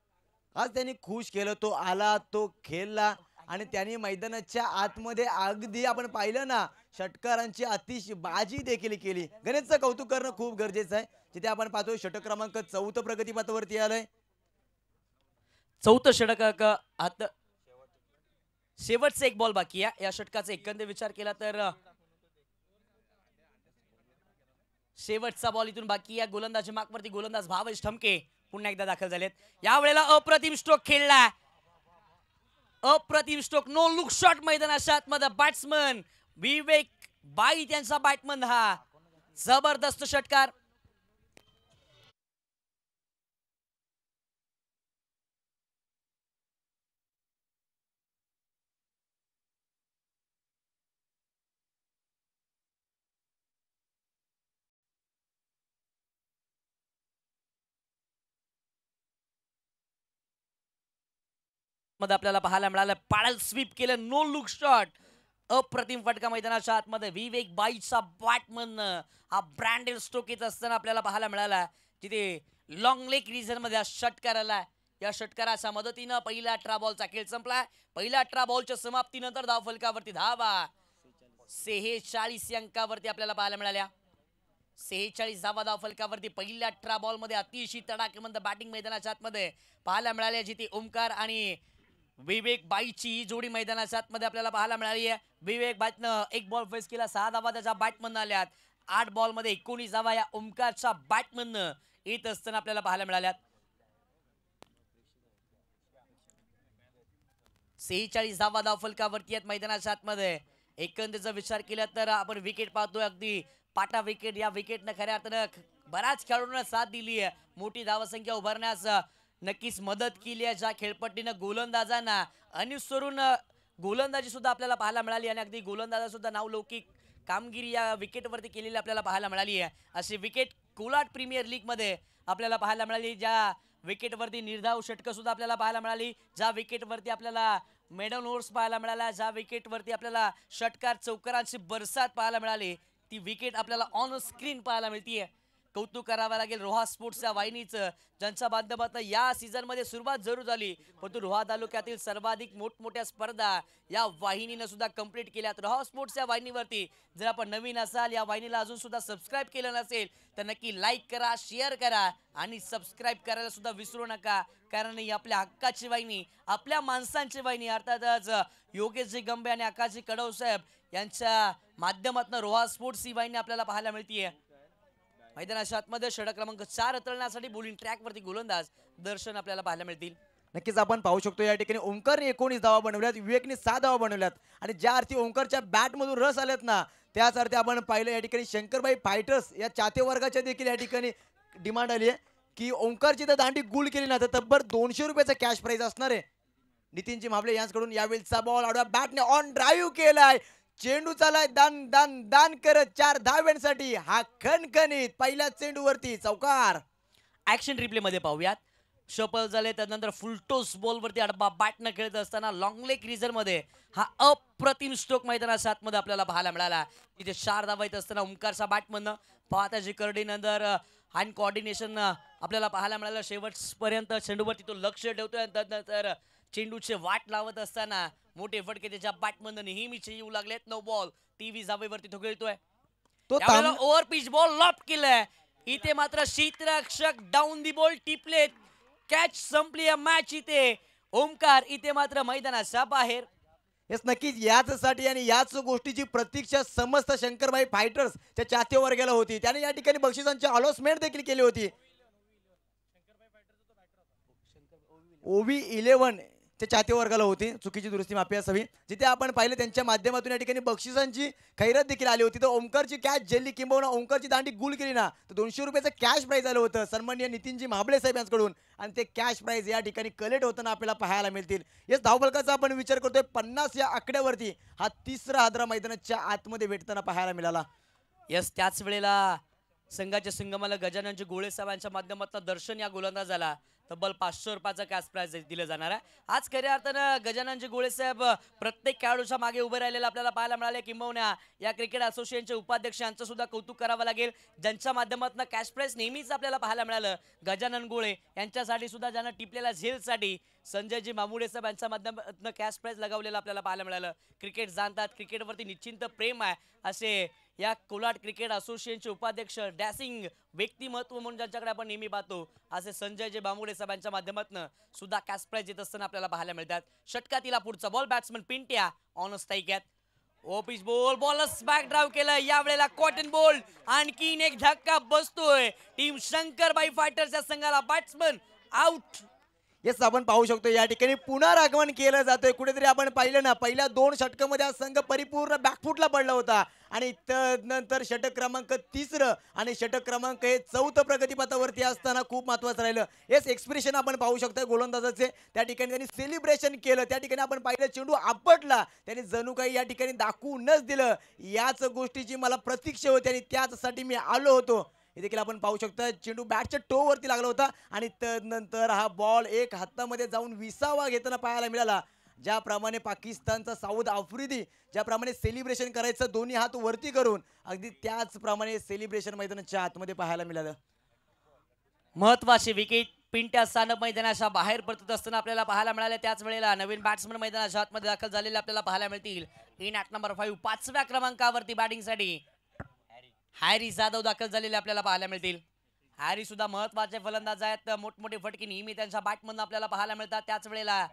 आज त्यांनी खुश केलं. तो आला तो खेळला आणि त्यांनी मैदानाच्या आतमध्ये अगदी आपण पाहिलं ना षटकारांची अतिशय बाजी देखील केली. गणेशचं कौतुक करणं खूप गरजेचं आहे. जिथे आपण पाहतोय षटक क्रमांक 4 प्रगतीपथावरती आलंय. 4थं षटक आता शेवटचा एक बॉल बाकी आहे. या षटकाचा एकंदर विचार केला तर शेवटचा बॉल इथून बाकी आहे. गोलंदाजी मार्कवरती गोलंदाज भावेश ठमके पुन्हा एकदा दाखल झालेत. या वेळेला अप्रतिम स्ट्रोक खेळला. अप्रतिम स्ट्रोक नो लुक शॉट मैदानाच्या आतमध्ये बॅट्समन विवेक बाई त्यांचा बॅटमन हा जबरदस्त षटकार. मध्ये आपल्याला पाहायला मिळालं. पॅडल स्वीप केलं. No look shot. अप्रतिम फटका मैदानाच्या आतमध्ये विवेक बाईचा बॅटमन हा ब्रँडेड स्ट्रोक येत असताना आपल्याला पाहायला मिळाला. तिथे लॉंग लेग रिजन मध्ये हा षटकार आला. या षटकाराच्या मदतीनं पहिल्या 18 बॉलचा खेळ संपला. पहिल्या 18 बॉलच्या समाप्तीनंतर धाव फलकावरती धावा 46 अंकावरती आपल्याला पाहायला मिळाल्या. 46 धावा धाव फलकावरती पहिल्या 18 बॉल मध्ये अतिशय तडाखेबंद बॅटिंग मैदानाच्या आतमध्ये पाहायला मिळाली. जिथे ओमकार आणि विवेक बाईची ही जोडी मैदानाच्या आतमध्ये आपल्याला पाहायला मिळाली आहे. विवेक बाईनं एक बॉल फेस केला. 6 धावा त्याच्या बॅटमन आल्यात. 8 बॉल मध्ये 19 धावा या ओमकारच्या बॅटमन येत असताना आपल्याला पाहायला मिळाल्यात. 46 धावा धाव फलकावरती आहेत मैदानाच्या आतमध्ये. एकंदरीचा विचार केला तर आपण विकेट पाहतोय. अगदी पाटा विकेट. या विकेटनं खऱ्या अर्थानं बऱ्याच खेळाडूंना साथ दिली आहे. मोठी धावसंख्या उभारण्यास नक्कीच मदत केली आहे. ज्या खेळपट्टीनं गोलंदाजांना अनुसरून गोलंदाजी सुद्धा आपल्याला पाहायला मिळाली आणि अगदी गोलंदाजा सुद्धा नावलौकिक कामगिरी या विकेटवरती केलेली आपल्याला पाहायला मिळाली आहे. अशी विकेट कोलाड प्रीमियर लीग मध्ये आपल्याला पाहायला मिळाली. ज्या विकेटवरती निर्धाव षटकं सुद्धा आपल्याला पाहायला मिळाली. ज्या विकेटवरती आपल्याला मेडल ओव्हर्स पाहायला मिळाल्या. ज्या विकेटवरती आपल्याला षटकार चौकारांची बरसात पाहायला मिळाली ती विकेट आपल्याला ऑन स्क्रीन पाहायला मिळतीये. कौतुक करावं लागेल रोहा स्पोर्ट्सच्या वाहिनीचं ज्यांच्या माध्यमातून या सीझन मध्ये सुरुवात जरूर झाली परंतु रोहा तालुक्यातील सर्वाधिक मोठमोठ्या स्पर्धा या वाहिनीनं सुद्धा कंप्लीट केल्यात. रोहा स्पोर्ट्सच्या वाहिनीवरती जर आपण नवीन असाल या वाहिनीला अजून सुद्धा सबस्क्राईब केलं नसेल तर नक्की लाईक करा शेअर करा आणि सबस्क्राईब करायला सुद्धा विसरू नका. कारण ही आपल्या हक्काची वाहिनी आपल्या माणसांची वाहिनी अर्थातच योगेशजी गंबे आणि आकाशजी कडव साहेब यांच्या माध्यमातून रोहा स्पोर्ट्स ही वाहिनी आपल्याला पाहायला मिळतीये. मैदानाच्या आतमध्ये षटक क्रमांक 4 हाताळण्यासाठी बॉलिंग ट्रॅक वरती गोलंदाज दर्शन आपल्याला पाहायला मिळतील. नक्कीच आपण पाहू शकतो या ठिकाणी ओंकारने 19 धावा बनवल्यात. विवेकने 6 धावा बनवल्यात आणि ज्या अर्थी ओंकारच्या बॅट मधून रस आलेत ना त्याच अर्थी आपण पाहिलं या ठिकाणी शंकरबाई फायटर्स या चाहते वर्गाच्या देखील या ठिकाणी डिमांड आली आहे की ओंकारची तर दांडी गुल केली ना तर तब्बल 200 रुपयाचा कॅश प्राइज असणार आहे. नितीनजी माबले यांच्याकडून यावेळीचा बॉल आडवा बॅटने ऑन ड्राईव्ह केलाय. चेंडू चालाय दान दान दान करत 4 धाव्यांसाठी हा खणखणीत पहिल्या चेंडूवरती चौकार. ऍक्शन रिप्ले मध्ये पाहूयात. शपल झाले त्यानंतर फुलटोस बॉल वरती अडबा बॅटनं खेळत असताना लॉंग लेग रिझर मध्ये हा अप्रतिम स्ट्रोक मैदानाच्या आतमध्ये आपल्याला पाहायला मिळाला. तिथे 4 धावा येत असताना ओमकारचा बॅटमधनं पाहताची करडी नंतर हँड कोऑर्डिनेशन आपल्याला पाहायला मिळालं. शेवटपर्यंत चेंडूवरती तो लक्ष ठेवतोय. त्यानंतर चेंडूचे वाट लावत असताना मोठे फटके त्याच्या बॅटमधनं नेहमीचे येऊ लागलेत. 9 बॉल 23 धावेवरती तो खेळतोय. तो ओव्हर पिच बॉल लॉफ्ट केलाय. इथे मात्र क्षेत्ररक्षक डाऊन दी बॉल टिपलेत. कॅच संपली मॅच. इथे ओमकार इथे मात्र मैदानाच्या बाहेर. येस नक्कीच याचसाठी आणि याच गोष्टीची प्रतीक्षा समस्त शंकरबाई फायटर्सच्या चाहते वर्गाला होती. त्याने या ठिकाणी बक्षिसांची अनाउन्समेंट देखील केली होती. ओव्ही 11 ते चाहते वर्गाला होती. चुकीची दुरुस्ती माफी असावी. जिथे आपण पाहिलं त्यांच्या माध्यमातून या ठिकाणी बक्षिसांची खैरात देखील आली होती. तर ओमकारची कॅच जेल्ली किंबहुना ओमकारची दांडी गुल केली ना तर ₹200 कॅश प्राइज आलं होतं सन्माननीय नितीनजी महाबळे साहेब यांच्याकडून. आणि ते कॅश प्राइज या ठिकाणी कलेक्ट होताना आपल्याला पाहायला मिळतील. येस धावफलकाचा आपण विचार करतोय 50 या आकड्यावरती हा तिसरा हादरा मैदानाच्या आतमध्ये भेटताना पाहायला मिळाला. यस त्याच वेळेला संघाच्या संगमाला गजाननजी गोळे साहेबांच्या माध्यमातून दर्शन या गोलंदाजाला तब्बल ₹500 कॅश प्राइज दिलं जाणार आहे. आज खऱ्या अर्थानं गजाननजी गोळे साहेब प्रत्येक खेळाडूच्या मागे उभे राहिलेले आपल्याला पाहायला मिळाले. किंबहुना या क्रिकेट असोसिएशनचे उपाध्यक्ष यांचं सुद्धा कौतुक करावं लागेल, ज्यांच्या माध्यमातून कॅश प्राइज नेहमीच आपल्याला पाहायला मिळालं. गजानन गोळे यांच्यासाठी सुद्धा ज्यांना टिपलेल्या झेलसाठी संजयजी मामुडे साहेब यांच्या माध्यमातून कॅश प्राइज लगावलेलं आपल्याला पाहायला मिळालं. क्रिकेट जाणतात, क्रिकेटवरती निश्चिंत प्रेम आहे असे या कोलाड क्रिकेट असोसिएशनचे उपाध्यक्ष डॅसिंग व्यक्तिमत्व म्हणून ज्यांच्याकडे आपण नेहमी पाहतो असे संजयजी बामुडे साहेबांच्या माध्यमातून सुद्धा कॅश प्राइज येत असताना आपल्याला पाहायला मिळतात. षटकातीला पुढचा ball batsman Pintya on strike आहेत. ओपिस बॉल बॉलर्स बॅक ड्राइव्ह केलं. यावेळेला कॉटन बॉल आणखीन एक धक्का बसतोय. टीम शंकरबाई फायटर्सच्या संघाला बॅट्समन आउट. येस आपण पाहू शकतो या ठिकाणी पुन्हा रागवण केलं जातंय. कुठेतरी आपण पाहिलं ना पहिल्या 2 षटकामध्ये हा संघ परिपूर्ण बॅकफुटला पडला होता आणि त्यानंतर षटक क्रमांक 3 आणि षटक क्रमांक हे 4 प्रगतीपथावरती असताना खूप महत्वाचं राहिलं. येस एक्सप्रेशन आपण पाहू शकतो गोलंदाजाचे. त्या ठिकाणी त्यांनी सेलिब्रेशन केलं. त्या ठिकाणी आपण पाहिलं चेंडू आपटला, त्यांनी जणू काही या ठिकाणी दाखवूनच दिलं. याच गोष्टीची मला प्रतीक्षा होती आणि त्याचसाठी मी आलो होतो. हे देखील आपण पाहू शकता चेंडू बॅटच्या टोवरती लागला होता आणि त्यानंतर हा बॉल एक हातामध्ये जाऊन विसावा घेताना पाहायला मिळाला. ज्याप्रमाणे पाकिस्तानचा साऊद आफ्रिदी ज्याप्रमाणे सेलिब्रेशन करायचं दोन्ही हात वरती करून अगदी त्याचप्रमाणे सेलिब्रेशन मैदानाच्या आतमध्ये पाहायला मिळालं. महत्वाची विकेट पिंट्या सानप मैदानाच्या बाहेर पडत असताना आपल्याला पाहायला मिळाले. त्याच वेळेला नवीन बॅट्समन मैदानाच्या आतमध्ये दाखल झालेले आपल्याला पाहायला मिळतील. इन ॲट नंबर 5 5व्या क्रमांकावरती बॅटिंगसाठी हॅरी जाधव दाखल झालेले आपल्याला पाहायला मिळतील. हॅरी सुद्धा महत्वाचे फलंदाज आहेत. मोठमोठे फटके नेहमी त्यांच्या बॅटमधून आपल्याला पाहायला मिळतात. त्याच वेळेला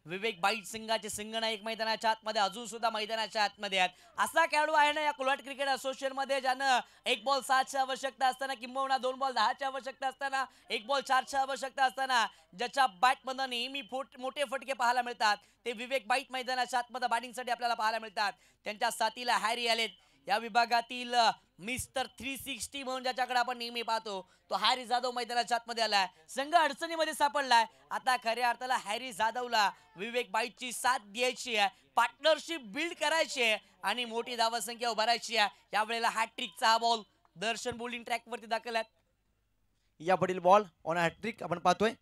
विवेक बाईट संघाचे संघनायक मैदानाच्या आतमध्ये अजून सुद्धा मैदानाच्या आतमध्ये आहेत. असा खेळाडू आहे ना या कोलाड क्रिकेट असोसिएशन मध्ये ज्यानं 1 बॉल 7ची आवश्यकता असताना किंबहुना 2 बॉल 10ची आवश्यकता असताना 1 बॉल 4ची आवश्यकता असताना ज्याच्या बॅटमधून नेहमी मोठे फटके पाहायला मिळतात ते विवेक बाईट मैदानाच्या आतमध्ये बॅटिंगसाठी आपल्याला पाहायला मिळतात. त्यांच्या साथीला हॅरी आलेत. या विभागातील मिस्टर 360 म्हणून ज्याच्याकडे आपण नेहमी पाहतो तो हॅरी जाधव मैदानाच्या आतमध्ये आलाय. संघ अडचणीमध्ये सापडलाय. आता खऱ्या अर्थाला हॅरी जाधवला विवेक बाईटची साथ द्यायची आहे, पार्टनरशिप बिल्ड करायची आहे आणि मोठी धावसंख्या उभारायची आहे. यावेळेला हॅट्रिकचा हा बॉल दर्शन बॉलिंग ट्रॅकवरती दाखल आहेत. यापुढील बॉल ऑन हॅट्रिक आपण पाहतोय.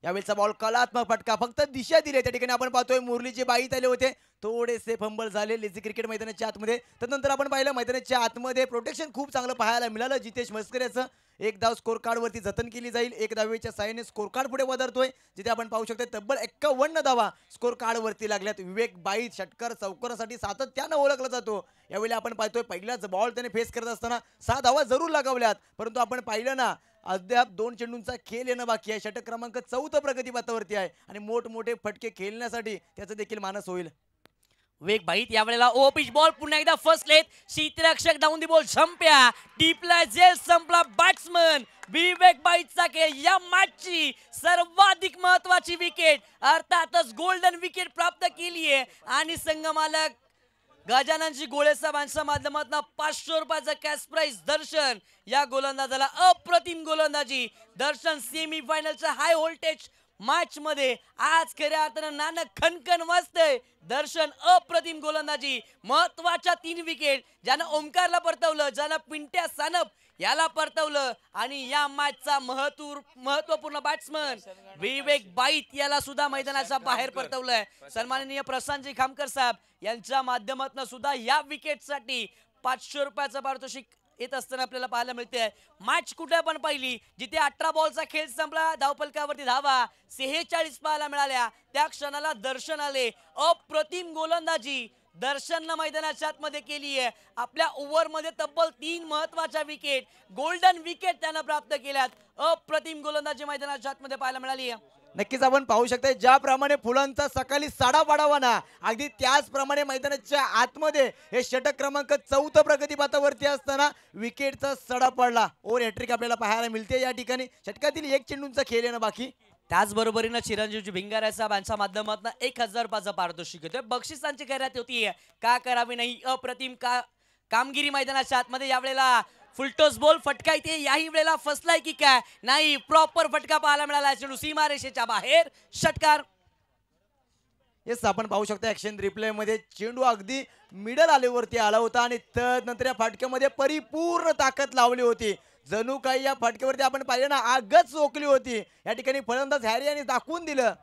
यावेळेचा बॉल कलात्मक फटका फक्त दिशा दिली. त्या ठिकाणी आपण पाहतोय मुरलीचे बाईत आले होते, थोडेसे फंबल झाले लेझी क्रिकेट मैदानाच्या आतमध्ये. त्यानंतर आपण पाहिलं मैदानाच्या आतमध्ये प्रोटेक्शन खूप चांगलं पाहायला मिळालं. जितेश मस्करेचं 1 धाव स्कोर कार्डवरती जतन केली जाईल. 1 धावेच्या साहाय्याने स्कोर कार्ड पुढे वधारतोय. जिथे आपण पाहू शकतो तब्बल 51 धावा स्कोर कार्डवरती लागल्यात. विवेक बाईत षटकार चौकारासाठी सातत्यानं ओळखला जातो. यावेळी आपण पाहतोय पहिलाच बॉल त्याने फेस करत असताना 6 धावा जरूर लगावल्यात, परंतु आपण पाहिलं ना अद्याप 2 चेंडूंचा खेळ येणं बाकी आहे. षटक क्रमांक 4 प्रगतीपथावरती आहे आणि मोठमोठे फटके खेळण्यासाठी त्याचं देखील मानस होईल. वेग बाईत यावेळेला ओ पिच बॉल पुन्हा एकदा फर्स्ट लेथ शीतरक्षक डाऊन दी बॉल झंप्या टिपला जेल संपला. बॅट्समन विवेक बाईतचा खेळ या मॅचची सर्वाधिक महत्वाची विकेट अर्थातच गोल्डन विकेट प्राप्त केली आहे आणि संघ मालक गजाननजी गोळे साहेबांच्या माध्यमातून ₹500 कॅश प्राइज दर्शन या गोलंदाजाला. अप्रतिम गोलंदाजी दर्शन सेमी फायनलच्या हाय व्होल्टेज मॅच मध्ये आज खऱ्या अर्थानं नानक खनखन वाजतंय. दर्शन अप्रतिम गोलंदाजी महत्वाच्या 3 विकेट ज्यानं ओमकारला परतवलं, ज्यानं पिंट्या सानप याला परतवलं आणि या मॅचचा महत्वपूर्ण बॅट्समन विवेक बाईत याला सुद्धा मैदानाच्या बाहेर परतवलंय. सन्माननीय प्रशांतजी खामकर साहेब यांच्या माध्यमातून सुद्धा या विकेटसाठी ₹500 पारितोषिक येत असताना आपल्याला पाहायला मिळते. मॅच कुठे पण पाहिली जिथे 18 बॉलचा खेळ संपला, धावफलकावरती धावा 46 पाहायला मिळाल्या, त्या क्षणाला दर्शन आले. अप्रतिम गोलंदाजी दर्शननं मैदानाच्या आतमध्ये केली आहे. आपल्या ओव्हरमध्ये तब्बल 3 महत्वाच्या विकेट गोल्डन विकेट त्यानं प्राप्त केल्यात. अप्रतिम गोलंदाजी मैदानाच्या आतमध्ये पाहायला मिळाली आहे. नक्कीच आपण पाहू शकता ज्याप्रमाणे फुलांचा सकाळी साडा पाडावा ना अगदी त्याचप्रमाणे मैदानाच्या आतमध्ये हे षटक क्रमांक 4 प्रगतीपथावरती असताना विकेटचा सडा पडला. ओव्हर हॅट्रिक आपल्याला पाहायला मिळते या ठिकाणी. षटकातील 1 चेंडूंचा खेळ आहे ना बाकी. त्याचबरोबरीनं चिरंजीवजी भिंगारे साहेब यांच्या माध्यमातून 1000 रुपयाचं पारितोषिक येतोय. बक्षिसांची खैरात होती. का करावी नाही अप्रतिम कामगिरी मैदानाच्या आतमध्ये यावेळेला फुलटॉस बॉल फटका इथे याही वेळेला फसलाय की काय नाही प्रॉपर फटका पाहायला मिळाला. चेंडू सीमारेषेच्या बाहेर षटकार. येस आपण पाहू शकता ऍक्शन रिप्ले मध्ये चेंडू अगदी मिडल आलेवरती आला होता आणि त्यानंतर या फटक्यामध्ये परिपूर्ण ताकद लावली होती. जणू काही या फटक्यावरती आपण पाहिलं ना आगच चोकली होती. या ठिकाणी फलंदाज हॅरी यांनी दाखवून दिलं,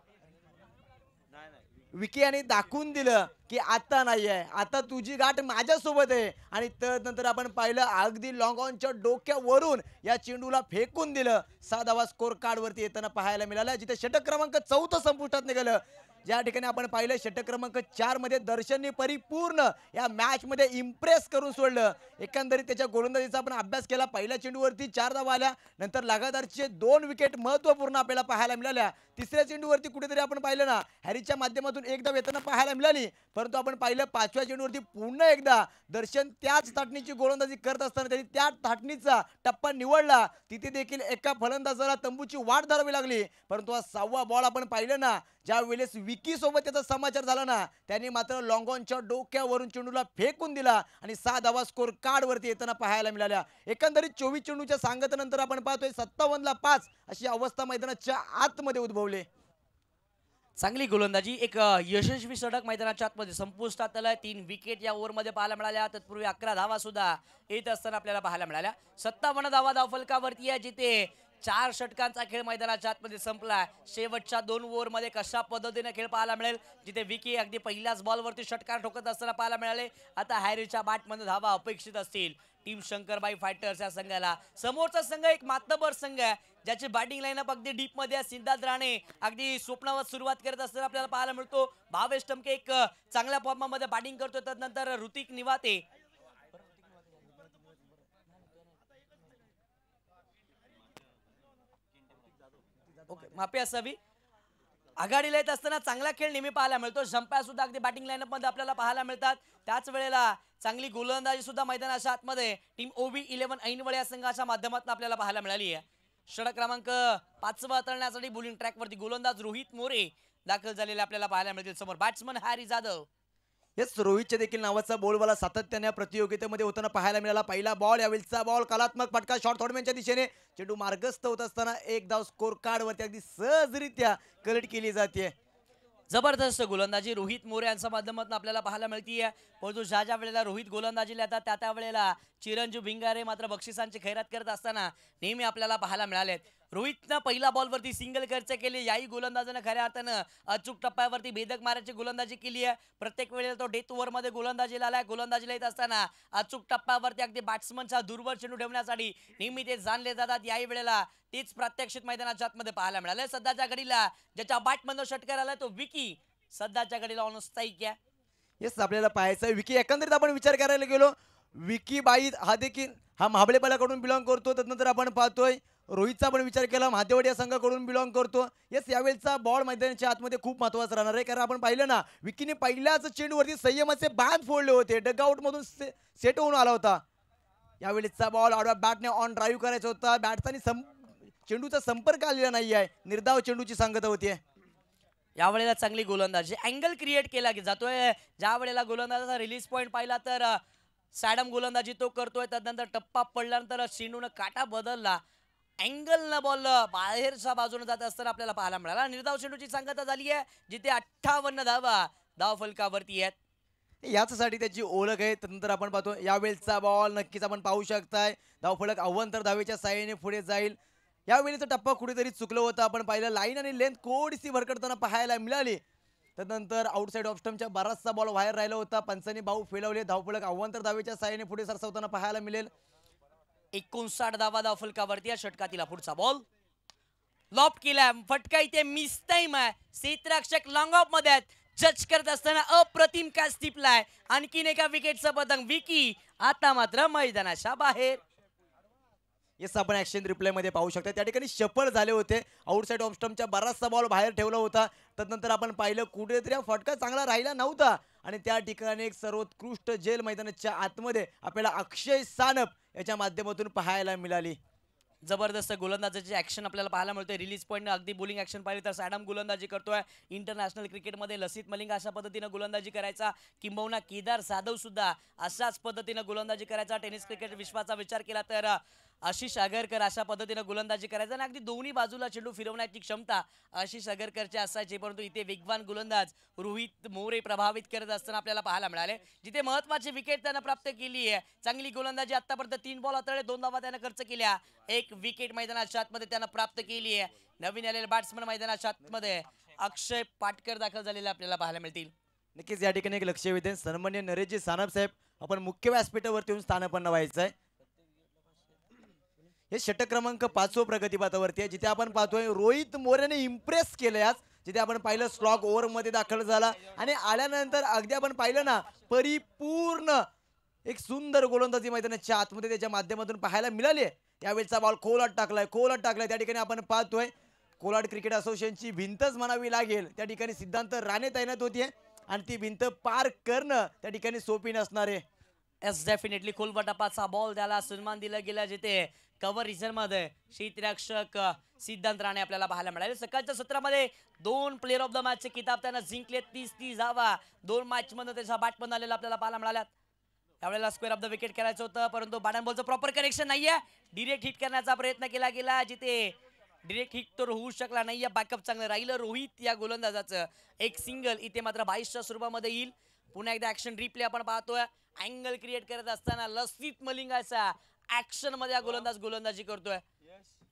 विकी यांनी दाखवून दिलं की आता नाही आहे, आता तुझी गाठ माझ्यासोबत आहे. आणि त्यानंतर आपण पाहिलं अगदी लॉंग ऑनच्या डोक्यावरून या चेंडूला फेकून दिलं. 6 धावा स्कोर कार्ड वरती येताना पाहायला मिळाला. जिथे षटक क्रमांक 4 संपुष्टात निघालं. ज्या ठिकाणी आपण पाहिलं षटक क्रमांक 4 मध्ये दर्शनने परिपूर्ण या मॅच मध्ये इम्प्रेस करून सोडलं. एकंदरीत त्याच्या गोलंदाजीचा आपण अभ्यास केला. पहिल्या चेंडूवरती 4 धावा आल्या, नंतर लगातारचे 2 विकेट महत्वपूर्ण आपल्याला पाहायला मिळाल्या. तिसऱ्या चेंडूवरती कुठेतरी आपण पाहिलं ना हॅरीच्या माध्यमातून 1 धाव येताना पाहायला मिळाली. परंतु आपण पाहिलं 5व्या चेंडूवरती पुन्हा एकदा दर्शन त्याच थाटणीची गोलंदाजी करत असताना त्यांनी त्या थाटणीचा टप्पा निवडला. तिथे देखील एका फलंदाजाला तंबूची वाट धरावी लागली. परंतु हा 6वा बॉल आपण पाहिलं ना ज्या वेळेस विकी सोबत त्याचा समाचार झाला ना त्यांनी मात्र लॉंग ऑनच्या डोक्यावरून चेंडूला फेकून दिला आणि 6 धावा स्कोर कार्ड वरती येताना पाहायला मिळाल्या. एकंदरीत 24 चेंडूच्या सांगतेनंतर आपण पाहतोय 57 ला 5 अशी अवस्था मैदानाच्या आतमध्ये उद्भवली. चांगली गोलंदाजी. एक यशस्वी षटक मैदानाच्या आतमध्ये संपुष्टात आलाय. 3 विकेट या ओव्हरमध्ये पाहायला मिळाल्या. तत्पूर्वी 11 धावा सुद्धा येत असताना आपल्याला पाहायला मिळाल्या. 57 धावा धावफलकावरती आहे. जिथे 4 षटकांचा खेळ मैदानाच्या आतमध्ये संपला. शेवटच्या 2 ओव्हरमध्ये कशा पद्धतीने खेळ पाहायला मिळेल. जिथे विकी अगदी पहिल्याच बॉलवरती षटकार ठोकत असताना पाहायला मिळाले. आता हॅरीच्या बॅटमध्ये धावा अपेक्षित असतील टीम शंकरबाई फायटर्स या संघाला. समोरचा संघ एक मातबर संघ आहे ज्याची बॅटिंग लाईनअप अगदी डीप मध्ये आहे. सिद्धार्थ राणे अगदी स्वप्नावत सुरुवात करत असताना आपल्याला पाहायला मिळतो. भावेश टमके एक चांगल्या फॉर्ममध्ये बॅटिंग करतो. त्यानंतर ऋतिक निवाते माफी असावी आघाडीला येत असताना चांगला खेळ नेहमी पाहायला मिळतो. झंप्या सुद्धा अगदी बॅटिंग लाईनअप मध्ये आपल्याला पाहायला मिळतात. त्याच वेळेला चांगली गोलंदाजी सुद्धा मैदानाच्या आतमध्ये टीम ओबी 11 ऐनवळे या संघाच्या माध्यमातून आपल्याला पाहायला मिळाली आहे. षटक क्रमांक 5 हाताळण्यासाठी बॉलिंग ट्रॅक वरती गोलंदाज रोहित मोरे दाखल झालेले आपल्याला पाहायला मिळतील. समोर बॅट्समन हॅरी जाधव. येस रोहितच्या देखील नावाचा बॉलवाला सातत्याने प्रतियोगितेमध्ये होताना पाहायला मिळाला. पहिला बॉल यावेळीचा बॉल कलात्मक फटका शॉट थोडम्यांच्या दिशेने चेंडू मार्गस्थ होत असताना 1 धाव स्कोर कार्ड वरती अगदी सहजरित्या कलेक्ट केली जाते. जबरदस्त गोलंदाजी रोहित मोरे यांच्या माध्यमातून आपल्याला पाहायला मिळतीये. परंतु ज्या वेळेला रोहित गोलंदाजीला येतात त्या वेळेला चिरंजीव भिंगारे मात्र बक्षिसांची खैरात करत असताना नेहमी आपल्याला पाहायला मिळालेत. रोहितनं पहिल्या बॉलवरती सिंगल खर्च केले. याही गोलंदाजानं खऱ्या अर्थानं अचूक टप्प्यावरती भेदक मारायची गोलंदाजी केली आहे. प्रत्येक वेळेला तो डेथ ओव्हरमध्ये गोलंदाजीला आलाय. गोलंदाजीला येत असताना अचूक टप्प्यावरती अगदी बॅट्समनचा दुर्बल चेंडू ठेवण्यासाठी नेहमी ते जाणले जातात. याही वेळेला तीच प्रात्यक्षिक मैदानाच्या आतमध्ये पाहायला मिळाले. सध्याच्या घडीला ज्याच्या बॅटमधून षटकार आला तो विकी सध्याच्या घडीला ऑन स्ट्राईक आहे. येस आपल्याला पाहायचं विकी. एकंदरीत आपण विचार करायला गेलो विकी बाई हा देखील हा महाबळेपाल्याकडून बिलॉंग करतो. त्यानंतर आपण पाहतोय रोहितचा पण विचार केला महादेवडी या संघाकडून बिलॉंग करतो. येस यावेळेचा बॉल मैदानाच्या आतमध्ये खूप महत्वाचा राहणार आहे. कारण आपण पाहिलं ना विकीने पहिल्याच चेंडूवरती संयमाचे बांध फोडले होते. डगआउट मधून सेट होऊन आला होता. यावेळेचा बॉल आडव्या बॅटने ऑन ड्राईव्ह करायचा होता. बॅटचा चेंडूचा संपर्क आलेला नाही आहे. निर्धाव चेंडूची सांगता होती. यावेळेला चांगली गोलंदाजी अँगल क्रिएट केला की जातोय. ज्या वेळेला गोलंदाजाचा रिलीज पॉईंट पाहिला तर सॅडम गोलंदाजी तो करतोय. त्यानंतर टप्पा पडल्यानंतर चेंडून काटा बदलला. अँगल न बॉल बाहेरच्या बाजूने जात असताना आपल्याला पाहायला मिळाला. निर्धाव चेंडूची सांगता झाली आहे जिथे 58 धावा धाव फलकावरती आहेत. याच्यासाठी त्याची ओळख आहे. त्यानंतर आपण पाहतो यावेळेचा बॉल नक्कीच आपण पाहू शकताय धावफलक अव्वंतर धावेच्या साहाय्याने पुढे जाईल. यावेळीचा टप्पा कुठेतरी चुकलं होतं. आपण पाहिलं लाईन आणि लेंथ थोडीशी भरकटताना पाहायला मिळाली. त्यानंतर आउटसाइड ऑफ स्टंपच्या बराचसा बॉल बाहेर राहिला होता. पंचांनी भाऊ फेलवले. धावफलक अव्वंतर धावेच्या साहाय्याने पुढे सरसावताना पाहायला मिळेल. 59 धावा धाव फलकावरती या षटकातील पुढचा बॉल लॉप केला. फटका इथे मिस टाइम आहे. क्षेत्ररक्षक लॉंग ऑफ मध्ये आहेत. जज करत असताना अप्रतिम कॅच टिपलाय. आणखीन एका विकेटचा पतंग विकी आता मात्र मैदानाच्या बाहेर. येस आपण ॲक्शन रिप्लायमध्ये पाहू शकता त्या ठिकाणी शफल झाले होते. आउटसाईड ऑफ स्टंपच्या बराचसा बॉल बाहेर ठेवला होता. तदनंतर आपण पाहिलं कुठेतरी हा फटका चांगला राहिला नव्हता आणि त्या ठिकाणी एक सर्वोत्कृष्ट जेल मैदानाच्या आतमध्ये आपल्याला अक्षय सानप याच्या माध्यमातून पाहायला मिळाली. जबरदस्त गोलंदाजाची ॲक्शन आपल्याला पाहायला मिळते. रिलीज पॉईंट अगदी बॉलिंग ॲक्शन पाहिली तर सॅडम गोलंदाजी करतोय. इंटरनॅशनल क्रिकेटमध्ये लसित मलिंग अशा पद्धतीनं गोलंदाजी करायचा, किंबहुना केदार जाधव सुद्धा अशाच पद्धतीनं गोलंदाजी करायचा. टेनिस क्रिकेट विश्वाचा विचार केला तर आशिष आगरकर अशा पद्धतीनं गोलंदाजी करायचा आणि अगदी दोन्ही बाजूला चेंडू फिरवण्याची क्षमता आशिष आगरकरची असायची. परंतु इथे वेगवान गोलंदाज रोहित मोरे प्रभावित करत असताना आपल्याला पाहायला मिळाले. जिथे महत्त्वाची विकेट त्यानं प्राप्त केली आहे. चांगली गोलंदाजी आतापर्यंत 3 बॉल हाताळले, 2 धावा त्यानं खर्च केल्या. एक विकेट मैदानाच्या आतमध्ये त्यानं प्राप्त केली आहे. नवीन आलेले बॅट्समन मैदानाच्या आतमध्ये अक्षय पाटकर दाखल झालेले आपल्याला पाहायला मिळतील. नक्कीच या ठिकाणी एक लक्ष वेधेन सन्मान्य नरेशजी सानप साहेब आपण मुख्य व्यासपीठावरती येऊन स्थानापन्न व्हायचं आहे. हे षटक क्रमांक 5 प्रगतीपथावरती आहे जिथे आपण पाहतोय रोहित मोरेने इम्प्रेस केलं आज. जिथे आपण पाहिलं स्लॉग ओव्हरमध्ये दाखल झाला आणि आल्यानंतर अगदी आपण पाहिलं ना परिपूर्ण एक सुंदर गोलंदाजी मैदानाच्या आतमध्ये त्याच्या माध्यमातून पाहायला मिळाली आहे. यावेळेचा बॉल खोलात टाकलाय त्या ठिकाणी आपण पाहतोय कोलाड क्रिकेट असोसिएशनची भिंतच म्हणावी लागेल. त्या ठिकाणी सिद्धांत राणे तैनात होतीये आणि ती भिंत पार करणं त्या ठिकाणी सोपी नसणार आहे. एस डेफिनेटली खोलपटापाचा बॉल त्याला सन्मान दिला गेला. जिथे कव्हर रिझनमध्ये क्षेत्ररक्षक सिद्धांत राणे आपल्याला पाहायला मिळाले. सकाळच्या सत्रामध्ये 2 प्लेअर ऑफ द मॅचचे किताब त्यानं जिंकले. 30 धावा 2 मॅचमध्ये त्याचा बॅटमन आलेला आपल्याला पाहायला मिळाला. त्यावेळेला स्क्वेअर ऑफ द विकेट करायचं होतं परंतु बॅट बॉलचं प्रॉपर कनेक्शन नाहीये. डिरेक्ट हिट करण्याचा प्रयत्न केला गेला जिथे डिरेक्ट हिट तर होऊ शकला नाहीये. बॅकअप चांगलं राहिलं रोहित या गोलंदाजाचं. एक सिंगल इथे मात्र 22च्या स्वरूपामध्ये येईल. पुन्हा एकदा ऍक्शन रिप्ले आपण पाहतोय. अँगल क्रिएट करत असताना लसित मलिंगाचा ऍक्शन मध्ये गोलंदाज गोलंदाजी करतोय.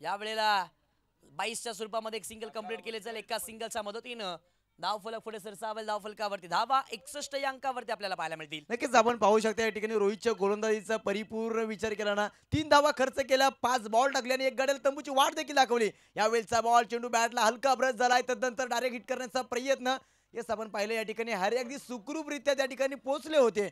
यावेळेला 22च्या स्वरूपामध्ये एक सिंगल कंप्लीट केले जाईल. एका सिंगलच्या मदतीनं धावफलक पुढे सरसावेल. धावफलकावरती धावा 61 या अंकावरती आपल्याला पाहायला मिळतील. नक्कीच आपण पाहू शकता या ठिकाणी रोहितच्या गोलंदाजीचा परिपूर्ण विचार केला ना 3 धावा खर्च केला, 5 बॉल टाकले आणि एक गड्याला तंबूची वाट देखील दाखवली. यावेळेचा बॉल चेंडू बॅटला हलका ब्रश झालाय. तदनंतर डायरेक्ट हिट करण्याचा प्रयत्न येस आपण पाहिलं या ठिकाणी हरे अगदी सुखरूपरित्या त्या ठिकाणी पोहोचले होते.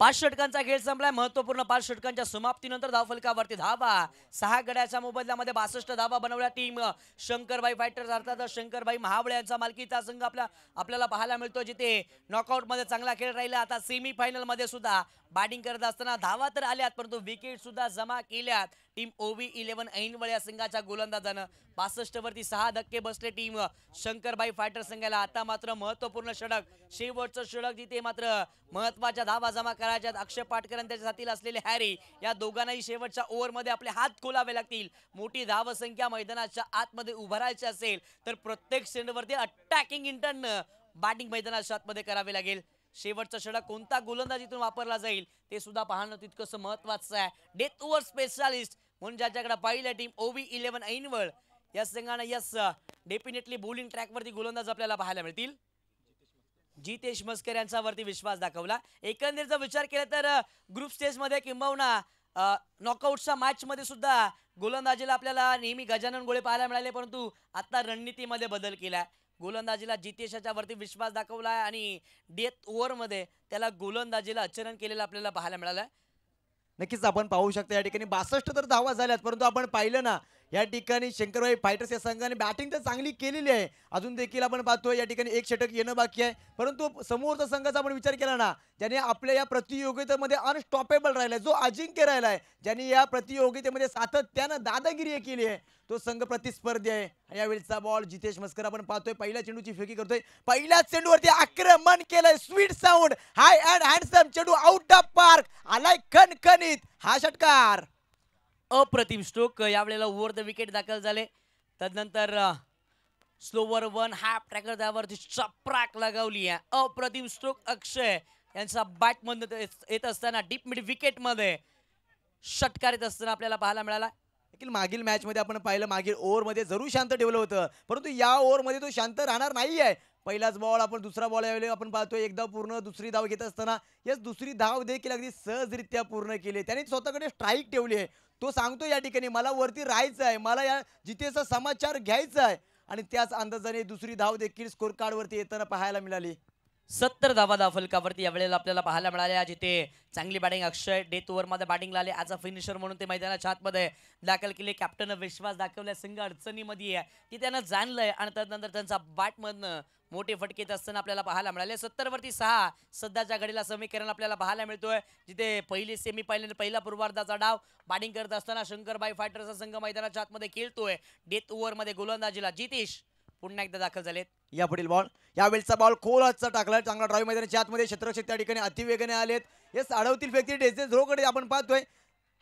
5 षटकांचा खेळ संपलाय. महत्वपूर्ण 5 षटकांच्या समाप्तीनंतर धावफलकावरती धावा 6 गड्याच्या मोबदल्यामध्ये 62 धावा बनवल्या. टीम शंकरबाई फायटर्स अर्थात शंकरबाई महाबळे यांचा मालकीचा संघ आपल्याला पाहायला मिळतो. जिथे नॉकआउट मध्ये चांगला खेळ राहिला. आता सेमीफायनल मध्ये सुद्धा बॅटिंग करत असताना धावा तर आल्यात परंतु विकेट सुद्धा जमा केल्यात. टीम ओव्ही 11 ऐनवळ या संघाच्या गोलंदाजानं 65 वरती 6 धक्के बसले टीम शंकरबाई फायटर संघाला. आता मात्र महत्वपूर्ण षटक शेवटचं षटक जिथे मात्र महत्वाच्या धावा जमा करायच्यात. अक्षय पाटकर आणि त्याच्या साथीला असलेले हॅरी या दोघांनाही शेवटच्या ओव्हरमध्ये आपले हात खोलावे लागतील. मोठी धावसंख्या मैदानाच्या आतमध्ये उभारायची असेल तर प्रत्येक चेंडूवरती अटॅकिंग इंटर्न बॅटिंग मैदानाच्या आतमध्ये करावे लागेल. शेवटचा षटक कोणता गोलंदाजीतून वापरला जाईल ते सुद्धा पाहणं तितकंसं महत्वाचं आहे. डेथ ओव्हर स्पेशालिस्ट म्हणून ज्याच्याकडे पाहिलं टीम ओव्ही 11 ऐनवळ या संघानं यस डेफिनेटली बॉलिंग ट्रॅकवरती गोलंदाज आपल्याला पाहायला मिळतील. जितेश मस्कर यांच्यावरती विश्वास दाखवला. एकंदरीत जर विचार केला तर ग्रुप स्टेज मध्ये किंबहुना नॉकआउटच्या मॅच मध्ये सुद्धा गोलंदाजीला आपल्याला नेहमी गजानन गोळे पाहायला मिळाले परंतु आता रणनीतीमध्ये बदल केलाय. गोलंदाजीला जितेशाच्या वरती विश्वास दाखवलाय आणि डेथ ओव्हर मध्ये त्याला गोलंदाजीला आचरण केलेलं आपल्याला पाहायला मिळालं. नक्कीच आपण पाहू शकता या ठिकाणी 62 तर धावा झाल्यात परंतु आपण पाहिलं ना या ठिकाणी शंकरबाई फायटर्स या संघाने बॅटिंग तर चांगली केलेली आहे. अजून देखील आपण पाहतोय या ठिकाणी एक षटक येणं बाकी आहे परंतु समोरचा संघाचा आपण विचार केला ना ज्याने आपल्या या प्रतियोगितेमध्ये अनस्टॉपेबल राहिलाय, जो अजिंक्य राहिलाय, ज्याने या प्रतियोगितेमध्ये सातत्यानं दादागिरी केली आहे तो संघ प्रतिस्पर्धी आहे. यावेळीचा बॉल जितेश मस्कर आपण पाहतोय पहिल्या चेंडूची फेकी करतोय. पहिल्याच चेंडूवरती आक्रमण केलंय. Sweet sound high and handsome चेंडू आउट ऑफ पार्क आलाय खणखणीत. हा षटकार अप्रतिम स्ट्रोक. यावेळेला ओव्हर द विकेट दाखल झाले. तदनंतर स्लोवर 1 हाफ ट्रॅकर त्यावरती चपराक लगावली आहे. अप्रतिम स्ट्रोक अक्षय यांचा बॅटमध्ये येत असताना डीप मिड विकेट मध्ये षटकार येत असताना आपल्याला पाहायला मिळाला. मागील मॅच मध्ये आपण पाहिलं मागील ओव्हरमध्ये जरूर शांत ठेवलं होतं परंतु या ओव्हरमध्ये तो शांत राहणार नाही आहे. पहिलाच बॉल आपण दुसरा बॉल यावेळी आपण पाहतोय एकदा पूर्ण दुसरी धाव घेत असताना यस दुसरी धाव देखील अगदी सहजरित्या पूर्ण केली. त्याने स्वतःकडे स्ट्राईक ठेवली आहे. तो सांगतो या ठिकाणी मला वरती राहायचं आहे, मला या जितेचा समाचार घ्यायचा आहे आणि त्याच अंदाजाने दुसरी धाव देखील स्कोर कार्ड वरती येताना पाहायला मिळाली. 70 धावा फलकावरती यावेळेला आपल्याला पाहायला मिळाल्या, जिथे चांगली बॅटिंग अक्षय डेथ ओव्हरमध्ये बॅटिंगला आले. ॲज अ फिनिशर म्हणून ते मैदानाच्या आतमध्ये दाखल केले. कॅप्टननं विश्वास दाखवला. संघ अडचणीमध्ये आहे ती त्यानं जाणलंय आणि त्यानंतर त्यांचा बॅटमधनं मोठे फटके येत असताना आपल्याला पाहायला मिळाले. 70 वरती 6 सध्याच्या घडीला समीकरण आपल्याला पाहायला मिळतोय, जिथे पहिली सेमी पहिला पूर्वार्धाचा डाव बॅटिंग करत असताना शंकरबाई फायटर्सचा संघ मैदानाच्या आतमध्ये खेळतोय. डेथ ओव्हरमध्ये गोलंदाजीला जितेश पुन्हा एकदा दाखल झालेत. या पुढील बॉल, यावेळचा बॉल खोलाचा टाकला. चांगला ड्राईव्ह मैदानाच्या आतमध्ये क्षेत्ररक्षक त्या ठिकाणी अतिवेगाने आलेत. येस, अडवतील व्यक्ती डेझे झोकडे आपण पाहतोय.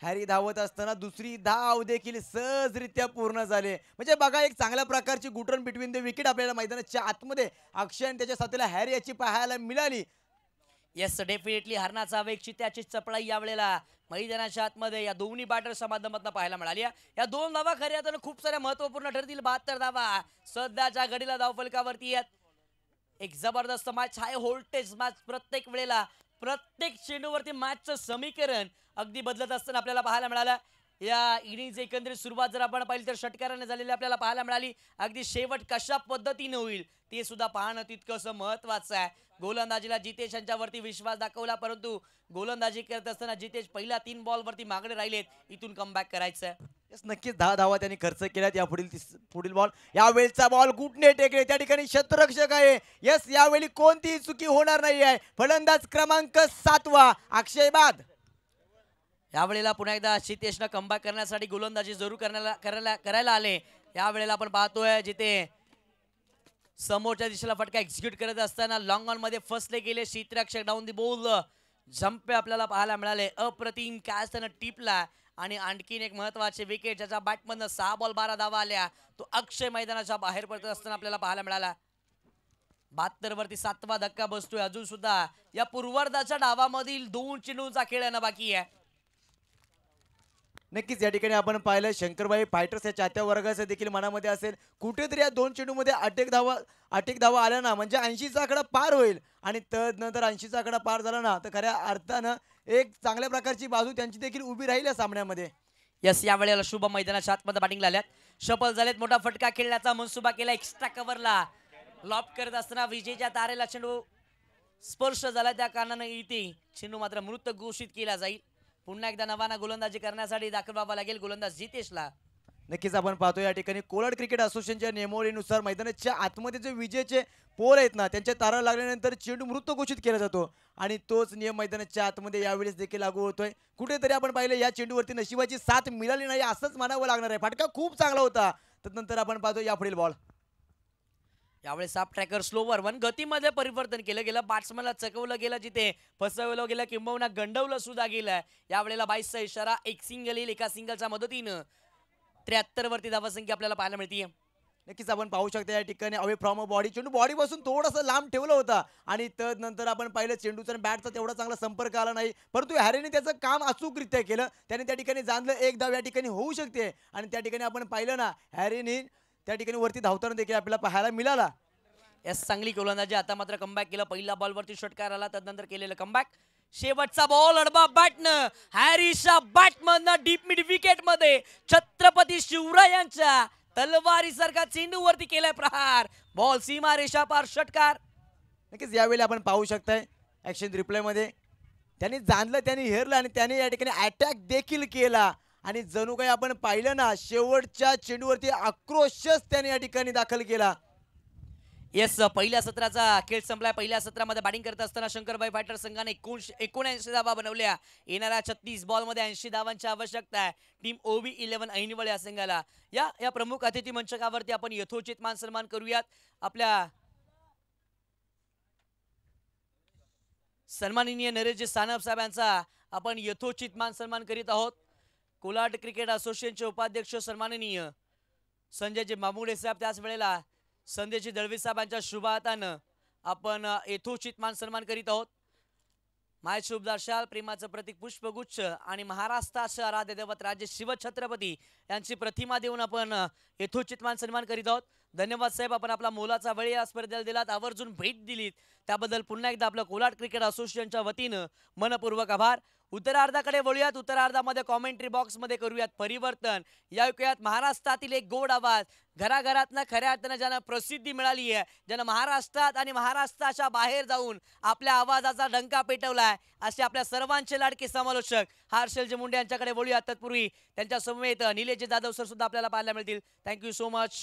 हॅरी धावत असताना दुसरी धाव देखील सहजरित्या पूर्ण झाले. म्हणजे बघा, एक चांगल्या प्रकारची गुटरन बिटवीन द विकेट आपल्याला मैदानाच्या आतमध्ये अक्षय आणि त्याच्या साथीला हॅरी याची पाहायला मिळाली. येस, डेफिनेटली हरणाचा वेग चित्याची चपळाई यावेळेला मैदानाच्या आतमध्ये या दोन्ही बॅटर्सच्या माध्यमातून पाहायला मिळाली. या दोन धावा खऱ्या अर्थानं खूप साऱ्या महत्वपूर्ण ठरतील. 72 धावा सध्याच्या घडीला धावफलकावरती आहेत. एक जबरदस्त मॅच, हाय व्होल्टेज मॅच. प्रत्येक वेळेला प्रत्येक चेंडूवरती मॅचचं समीकरण अगदी बदलत असताना आपल्याला पाहायला मिळालं. या इनिंगची एकंदरीत सुरुवात जर आपण पाहिली तर षटकाराने झालेली आपल्याला पाहायला मिळाली. अगदी शेवट कशा पद्धतीने होईल ते सुद्धा पाहणं तितकंसं महत्वाचं आहे. गोलंदाजीला जितेश यांच्यावरती विश्वास दाखवला, परंतु गोलंदाजी करत असताना जितेश पहिल्या 3 बॉलवरती मागणे राहिलेत. इथून कमबॅक करायचं आहे. येस, नक्कीच 10 धावा त्यांनी खर्च केल्यात. या पुढील बॉल, यावेळचा बॉल गुटने टेकले. त्या ठिकाणी क्षेत्ररक्षक आहे. येस, यावेळी कोणतीही चुकी होणार नाही आहे. फलंदाज क्रमांक 7 अक्षय बाद. यावेळेला पुन्हा एकदा जितेशनं कमबॅक करण्यासाठी गोलंदाजी जरूर करायला आले. यावेळेला आपण पाहतोय जिथे समोरच्या दिशेला फटका एक्झिक्यूट करत असताना लॉंग ऑन मध्ये फसले गेले क्षेत्ररक्षक. डाऊन दी बॉल जम्प आपल्याला पाहायला मिळाले. अप्रतिम कॅच त्यानं टिपला आणि आणखीन एक महत्वाचे विकेट, ज्याच्या बॅटमधनं 6 बॉल 12 धावा आल्या, तो अक्षय मैदानाच्या बाहेर पडत असताना आपल्याला पाहायला मिळाला. 72 वरती 7वा धक्का बसतोय. अजून सुद्धा या पूर्वार्धाच्या डावामधील 2 चेंडूंचा खेळ येणं बाकी आहे. नक्कीच या ठिकाणी आपण पाहिलं, शंकरबाई फायटर्स या चाहत्या वर्गाचं देखील मनामध्ये असेल, कुठेतरी या 2 चेंडूमध्ये अटेक धावा आल्या ना, म्हणजे 80चा आकडा पार होईल. आणि तदनंतर 80चा आकडा पार झाला ना, तर खऱ्या अर्थानं एक चांगल्या प्रकारची बाजू त्यांची देखील उभी राहील या सामन्यामध्ये. यस, या वेळेला शुभ मैदानाच्या आतमध्ये बॅटिंगला आल्यात. शपल झालेत. मोठा फटका खेळण्याचा मनसुबा केला. एक्स्ट्रा कव्हरला लॉप करत असताना विजेच्या तारेला चेंडू स्पर्श झाला, त्या कारणाने इथे चेंडू मात्र मृत घोषित केला जाईल. पुन्हा एकदा नवाना गोलंदाजी करण्यासाठी दाखल व्हावा लागेल गोलंदाज जितेशला. नक्कीच आपण पाहतो या ठिकाणी कोलाड क्रिकेट असोसिएशनच्या नियमावलीनुसार मैदानाच्या आतमध्ये जे विजेचे पोल आहेत ना, त्यांच्या तारा लागल्यानंतर चेंडू मृत घोषित केला जातो आणि तोच नियम मैदानाच्या आतमध्ये यावेळेस देखील लागू होतोय. कुठेतरी आपण पाहिलं, या चेंडूवरती नशिबाची साथ मिळाली नाही असंच म्हणावं लागणार आहे. फटका खूप चांगला होता. त्यानंतर आपण पाहतो या पुढील बॉल, यावेळेस साप ट्रॅकर स्लोवर 1 गतीमध्ये परिवर्तन केलं गेलं. बॅट्समनला चकवलं गेलं, जिथे फसवलं गेलं किंबहुना गंडवलं सुद्धा गेलं. यावेळेला 22चा इशारा, एक सिंगल येईल. एका सिंगलच्या मदतीनं 73 वरती धावसंख्या आपल्याला पाहायला मिळते. नक्कीच आपण पाहू शकता या ठिकाणी अवे फ्रॉम अ बॉडी, चेंडू बॉडीपासून थोडंसं लांब ठेवला होता आणि तदनंतर आपण पाहिलं चेंडूचा बॅटचा तेवढा चांगला संपर्क आला नाही, परंतु हॅरीने त्याचं काम अचूकरित्या केलं. त्याने त्या ठिकाणी जाणलं एक धाव या ठिकाणी होऊ शकते आणि त्या ठिकाणी आपण पाहिलं ना, हॅरीने त्या ठिकाणी वरती धावताना देखील आपल्याला पाहायला मिळाला. यस, चांगली गोलंदाजी. आता मात्र कमबॅक केलं. पहिल्या बॉलवरती षटकार आला, त्यानंतर केलेलं कमबॅक. शेवटचा बॉल अडबा बॅटनं हॅरीच्या बॅटमधनं डीप मिड विकेट मध्ये छत्रपती शिवरायांच्या तलवारीसारखा चेंडूवरती केलाय प्रहार. बॉल सीमा रेषा पार, षटकार. नक्कीच यावेळी आपण पाहू शकताय ऍक्शन रिप्लाय मध्ये त्यांनी जाणलं, त्यांनी हेरलं आणि त्याने या ठिकाणी अटॅक देखील केला आणि जणू काही आपण पाहिलं ना, शेवटच्या चेंडूवरती आक्रोशच त्याने या ठिकाणी दाखल केला. येस, पहिल्या सत्राचा खेळ संपलाय. पहिल्या सत्रामध्ये बॅटिंग करत असताना शंकरबाई फायटर संघाने 79 धावा बनवल्या. येणाऱ्या 36 बॉलमध्ये 80 धावांची आवश्यकता आहे टीम ओबी 11 ऐनवळ या संघाला. या प्रमुख अतिथी मंचकावरती आपण यथोचित मान सन्मान करूयात. आपल्या सन्माननीय नरेशजी सानप साहेब यांचा आपण यथोचित मान सन्मान करीत आहोत. कोलाड क्रिकेट असोसिएशनचे उपाध्यक्ष सन्माननीय संजयजी मामुडे साहेब, त्याच वेळेला संदेशजी दळवी साहेबांच्या शुभ हातानं आपण यथोचित मान सन्मान करीत आहोत. माय शुभदार शाल, प्रेमाचं प्रतीक पुष्पगुच्छ आणि महाराष्ट्राचे आराध्य दैवत राजे शिवछत्रपती यांची प्रतिमा देऊन आपण यथोचित मान सन्मान करीत आहोत. धन्यवाद साहेब, आपण आपला मोलाचा वेळ या स्पर्धेला दिलात, आवर्जून भेट दिलीत त्याबद्दल पुन्हा एकदा आपलं कोलाड क्रिकेट असोसिएशनच्या वतीनं मनपूर्वक आभार. उत्तरार्धाकडे वळूयात. उत्तरार्धामध्ये कॉमेंट्री बॉक्समध्ये करूयात परिवर्तन. या ऐकूयात महाराष्ट्रातील एक गोड आवाज, घराघरातनं खऱ्या अर्थानं ज्यांना प्रसिद्धी मिळाली आहे, ज्यानं महाराष्ट्रात आणि महाराष्ट्राच्या बाहेर जाऊन आपल्या आवाजाचा डंका पेटवलाय, असे आपल्या सर्वांचे लाडके समालोचक हर्षलजी मुंडे यांच्याकडे वळूयात. तत्पूर्वी त्यांच्या समवेत निलेशजी जाधव सर सुद्धा आपल्याला पाहायला मिळतील. Thank you so much.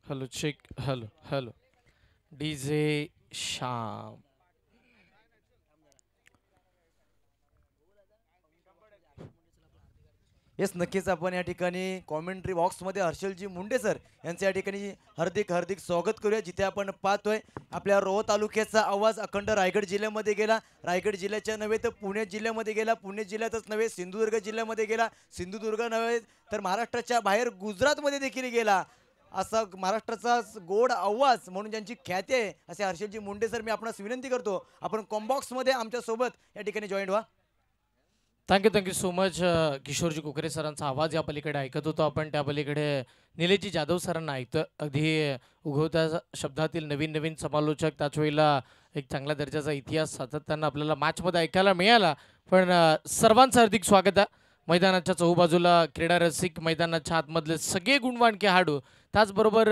Hello check. Hello hello. DJ Shyam. Yes, नक्कीच आपण या ठिकाणी कॉमेंट्री बॉक्समध्ये हर्षलजी मुंडे सर यांचं या ठिकाणी हार्दिक हार्दिक स्वागत करूया. जिथे आपण पाहतोय आपल्या रोह तालुक्याचा आवाज अखंड रायगड जिल्ह्यामध्ये गेला, रायगड जिल्ह्याच्या नव्हे तर पुणे जिल्ह्यामध्ये गेला, पुणे जिल्ह्यातच नव्हे सिंधुदुर्ग जिल्ह्यामध्ये गेला, सिंधुदुर्ग नव्हे तर महाराष्ट्राच्या बाहेर गुजरातमध्ये देखील गेला. असा महाराष्ट्राचा गोड आवाज म्हणून ज्यांची ख्याती आहे असे हर्षलजी मुंडे सर, मी आपणास विनंती करतो आपण कॉम्बॉक्समध्ये आमच्यासोबत या ठिकाणी जॉईन व्हा. Thank you so much. किशोरजी कोकरे सरांचा आवाज या पलीकडे ऐकत होतो आपण, त्या पलीकडे निलेशजी जाधव सरांना ऐकतं. अगदी उगवत्या शब्दातील नवीन नवीन समालोचक, त्याच वेळेला एक चांगल्या दर्जाचा इतिहास सातत्यानं आपल्याला मॅचमध्ये ऐकायला मिळाला. पण सर्वांचं हार्दिक स्वागत आहे. मैदानाच्या चहूबाजूला क्रीडा रसिक, मैदानाच्या आतमधले सगळे गुणवान खेळाडू, त्याचबरोबर